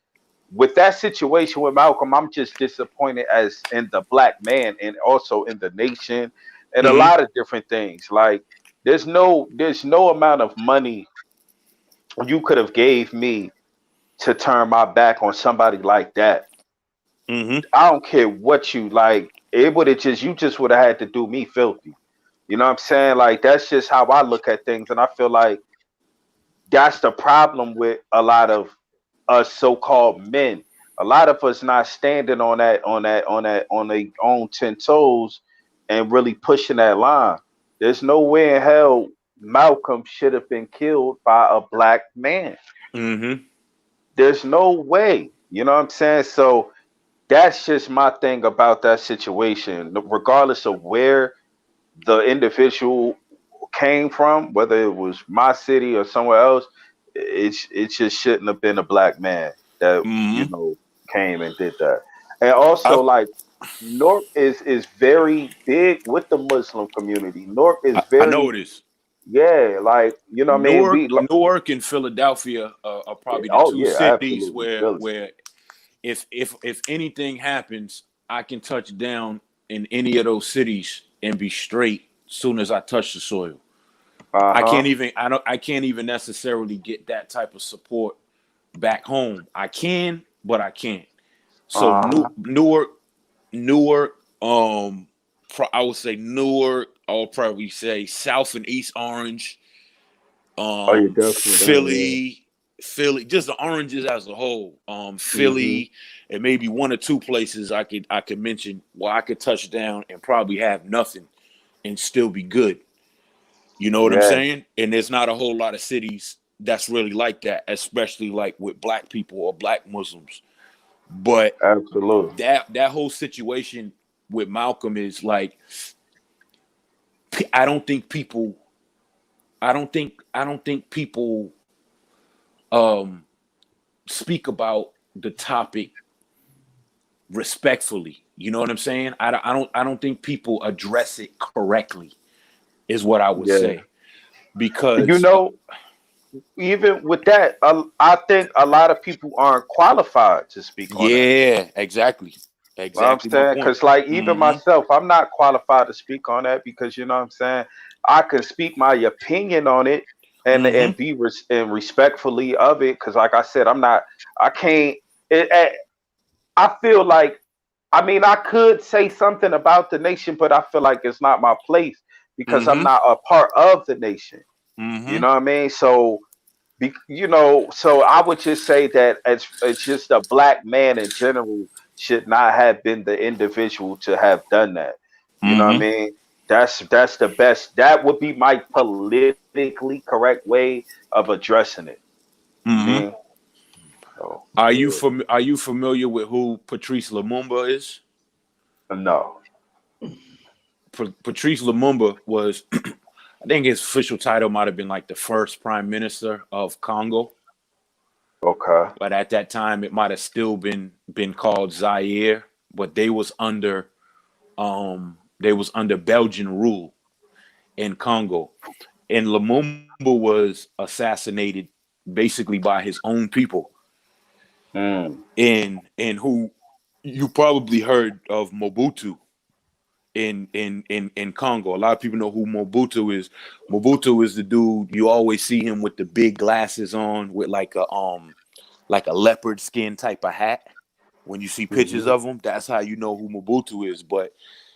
with that situation with Malcolm, I'm just disappointed as in the black man and also in the nation and a Mm-hmm. lot of different things. Like there's no amount of money you could have gave me to turn my back on somebody like that. Mm-hmm. I don't care what you like. It would have just you just would have had to do me filthy. You know what I'm saying? Like that's just how I look at things, and I feel like that's the problem with a lot of us so-called men. A lot of us not standing on their own 10 toes and really pushing that line. There's no way in hell Malcolm should have been killed by a black man. Mm-hmm. There's no way. You know what I'm saying? So that's just my thing about that situation. Regardless of where the individual came from, whether it was my city or somewhere else, it just shouldn't have been a black man that Mm-hmm. came and did that. And also, I, like North is very big with the Muslim community. North is I know very it is. like what I mean. Newark, and Philadelphia are probably the Oh two yeah, cities absolutely, where Philly. if anything happens, I can touch down in any of those cities and be straight soon as I touch the soil. Uh huh. I can't even necessarily get that type of support back home. I can, but I can't. So Uh huh. Newark, I would say Newark. I'll probably say South and East Orange, Oh, you're definitely down. Philly, just the oranges as a whole. Yeah. Mhm. Philly, and maybe one or two places I could mention where I could touch down and probably have nothing and still be good. You know what I'm Yeah. saying? And there's not a whole lot of cities that's really like that, especially like with black people or black Muslims. But Absolutely. that whole situation with Malcolm is like I don't think people I don't think people um speak about the topic respectfully. You know what I'm saying? I don't think people address it correctly is what I would Yeah. say You because know, even with that, I think a lot of people aren't qualified to speak on that. yeah, You know what I'm exactly my saying? point. Because, like, even Mm-hmm. myself, I'm not qualified to speak on that because, you know what I'm saying? I can speak my opinion on it and Mm-hmm. be and respectfully of it. Because, like I said, I can't, I feel like, I mean, I could say something about the nation, but I feel like it's not my place because I'm Mm-hmm. not a part of the nation. You Mm-hmm. know what I mean? So, so I would just say that it's just a black man in general should not have been the individual to have done that. You know what I Mm-hmm. mean? That's the best. That would be my politically correct way of addressing it. You mean? Mm-hmm. So yeah. Are you familiar with who Patrice Lumumba is? No. Patrice Lumumba was, I think his official title might have been like the first prime minister of Congo, Okay. but at that time it might have still been called Zaire, but they was under Belgian rule in Congo, and Lumumba was assassinated basically by his own people, Mm. and who you probably heard of Mobutu in Congo. A lot of people know who Mobutu is. Mobutu is the dude you always see him with the big glasses on with like a leopard skin type of hat. When you see pictures Hmm. of him, that's how you know who Mobutu is. But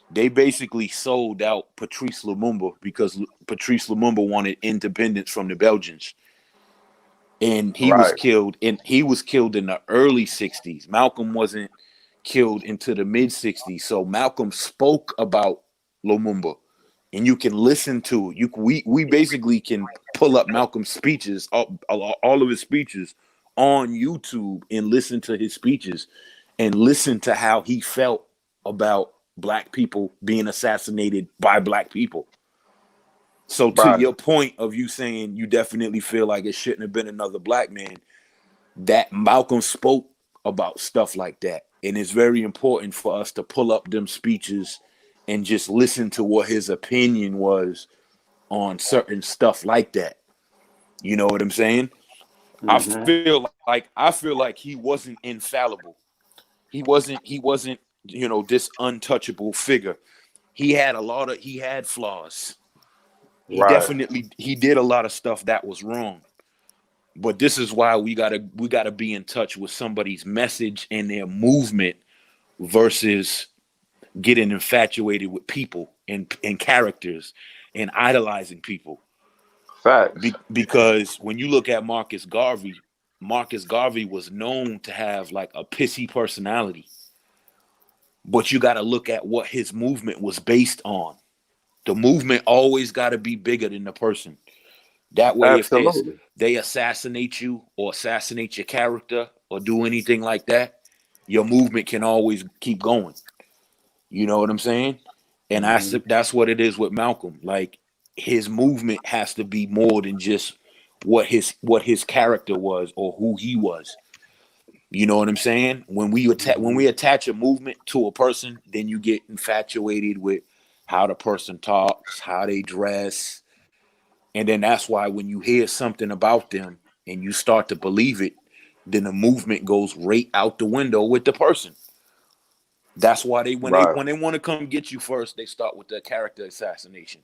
they basically sold out Patrice Lumumba because Patrice Lumumba wanted independence from the Belgians. And he was Right. killed in the early 60s. Malcolm wasn't killed into the mid 60s. So Malcolm spoke about Lumumba and you can listen to it. We basically can pull up Malcolm's speeches, all of his speeches on YouTube and listen to his speeches and listen to how he felt about black people being assassinated by black people. So to Right. your point of you saying you definitely feel like it shouldn't have been another black man, that Malcolm spoke about stuff like that. And it's very important for us to pull up them speeches and just listen to what his opinion was on certain stuff like that. You know what I'm saying? Mm-hmm. I feel like he wasn't infallible. He wasn't, this untouchable figure. He had flaws. Right. He did a lot of stuff that was wrong. But this is why we gotta be in touch with somebody's message and their movement versus getting infatuated with people and characters and idolizing people. Facts. Because when you look at Marcus Garvey was known to have like a pissy personality. But you got to look at what his movement was based on. The movement always got to be bigger than the person. That way, if Absolutely. they assassinate you or assassinate your character or do anything like that, your movement can always keep going. You know what I'm saying? And Mm-hmm. that's what it is with Malcolm. Like his movement has to be more than just what his character was or who he was. You know what I'm saying? When Mm-hmm. we attach a movement to a person, then you get infatuated with how the person talks, how they dress, and then that's why when you hear something about them and you start to believe it, then the movement goes right out the window with the person. That's why Right. when they want to come get you first, they start with the character assassination.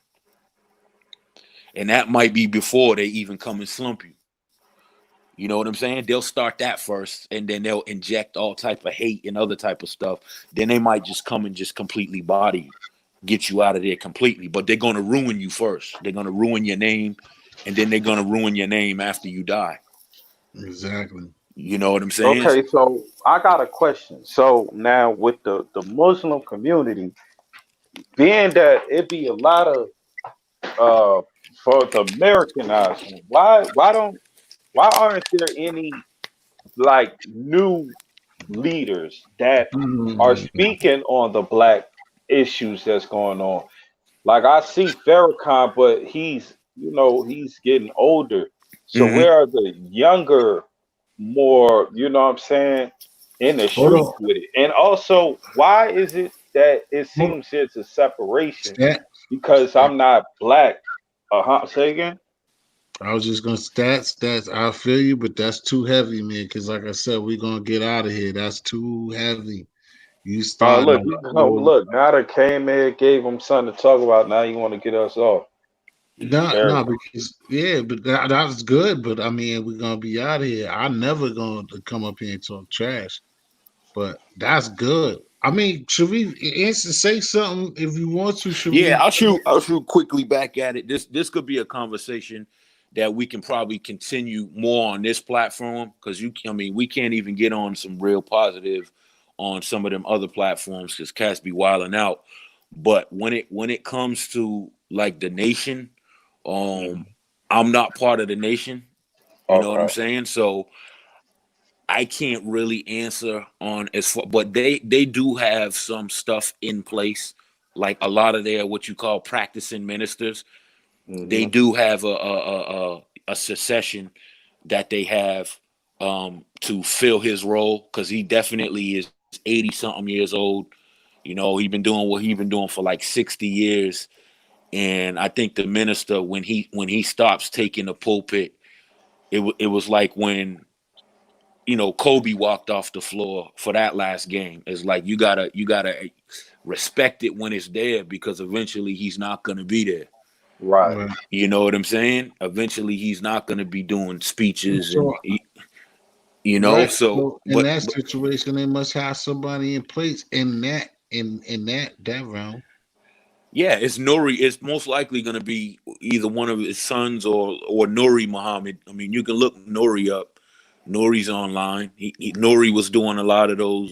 And that might be before they even come and slump you. You know what I'm saying? They'll start that first, and then they'll inject all type of hate and other type of stuff. Then they might just come and just completely body you, get you out of there completely. But they're gonna ruin you first. They're gonna ruin your name, and then they're gonna ruin your name after you die. Exactly. You know what I'm saying? Okay, so I got a question. So now with the Muslim community, being that it be a lot of uh for the Americanized one, why aren't there any like new leaders that are Mhm. speaking on the black issues that's going on? Like I see Farrakhan, but he's getting older. So Mm-hmm. where are the younger, more, what I'm saying, in the Hold streets on. with it? And also, why is it that it Hold seems there's a separation? Stat. Because I'm not black. Say again? I was just gonna stats. I feel you, but that's too heavy, man. Because like I said, we gonna get out of here. That's too heavy. You starting a Look, you come whole look, now that came in, gave him something to talk about, now you want to get us off. This is no, terrible. because yeah, but that was good. But I mean, we're gonna be out of here. I'm never gonna come up here and talk trash. But that's good. I mean, should we answer say something if you want to? Should Yeah, we? I'll shoot quickly back at it. This could be a conversation that we can probably continue more on this platform because we can't even get on some real positive on some of them other platforms because cats be wilding out. But when it comes to like the nation, um, Mhm. I'm not part of the nation. You know what I'm Okay. saying? So I can't really answer on as far, but they do have some stuff in place, like a lot of their what you call practicing ministers. They Hmm. do have a succession that they have to fill his role because he definitely is 80 something years old. He been doing what he been doing for like 60 years, and I think the minister when he stops taking the pulpit, it was like when Kobe walked off the floor for that last game. It's like you gotta respect it when it's there because eventually he's not gonna be there. Right. Right. You know what I'm saying? Eventually he's not gonna be doing speeches and So right. so So in but that situation, they must have somebody in place in that realm. yeah, it's Nuri. It's most likely gonna be either one of his sons or Nuri Muhammad. I mean, you can look Nuri up. Nori's online. Nori was doing a lot of those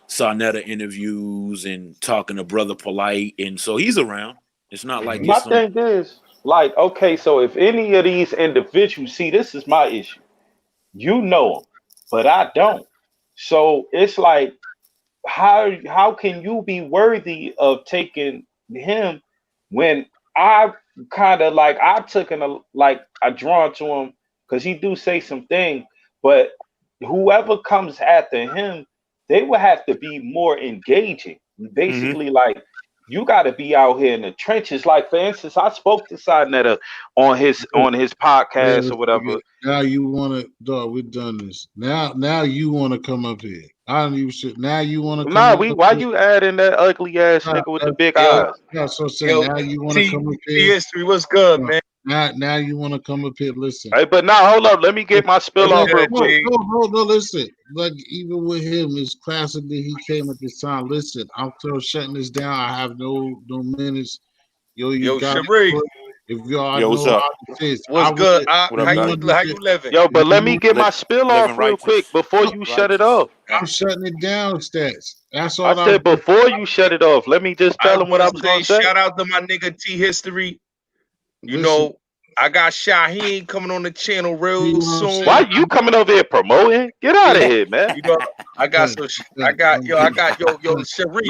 Sarnetta interviews and talking to Brother Polite, and so he's around. It's not like My it's some. thing is, like, okay, so if any of these individuals, see, this is my issue. You know them, but I don't. So it's like, how can you be worthy of taking him when I kind of like I took him like I drawn to him because he do say some things, but whoever comes after him, they will have to be more engaging. Mm-hmm. Basically, like you got to be out here in the trenches. Like for instance, I spoke to Sidnetta on his Yeah, podcast or let's whatever. forget. Now you wanna, dog, we've done this. Now you wanna come up here. I don't even shit. Now you wanna come Nah, up we why here. you adding that ugly ass Nah, nigga with the big Yo, eyes? that's what I'm saying. yo, Now you wanna T come up T here. history, what's good, Uh, man? now you wanna come up here. Listen. Hey, but now hold up, let me get my spill What's Like, off real good, no, quick. G? no, no, no, listen. Like, even with him, it's classically he came at this time. Listen, I'm still shutting this down. I have no minutes. Yo, you Yo, got it. Cherie, If y'all Yo, what's know up? how this is, I what's would. good? If What up, How you you Gotti? how you understand, living? Yo, if but let me you get my spill Living off real quick righteous. before you shut it Righteous. off. I'm shutting it down, stats. That's I all I'm said doing. before you shut it off, let me just I tell just him what want I to was say gonna say. shout out to my nigga T history. You Listen, know, I got Shaheen coming on the channel see real what I'm soon. Why saying? you coming over here promoting? Get out of Yeah, here, man. you know, I got Stats, some. I stats, got I'm yo. I getting, got yo. Cherie,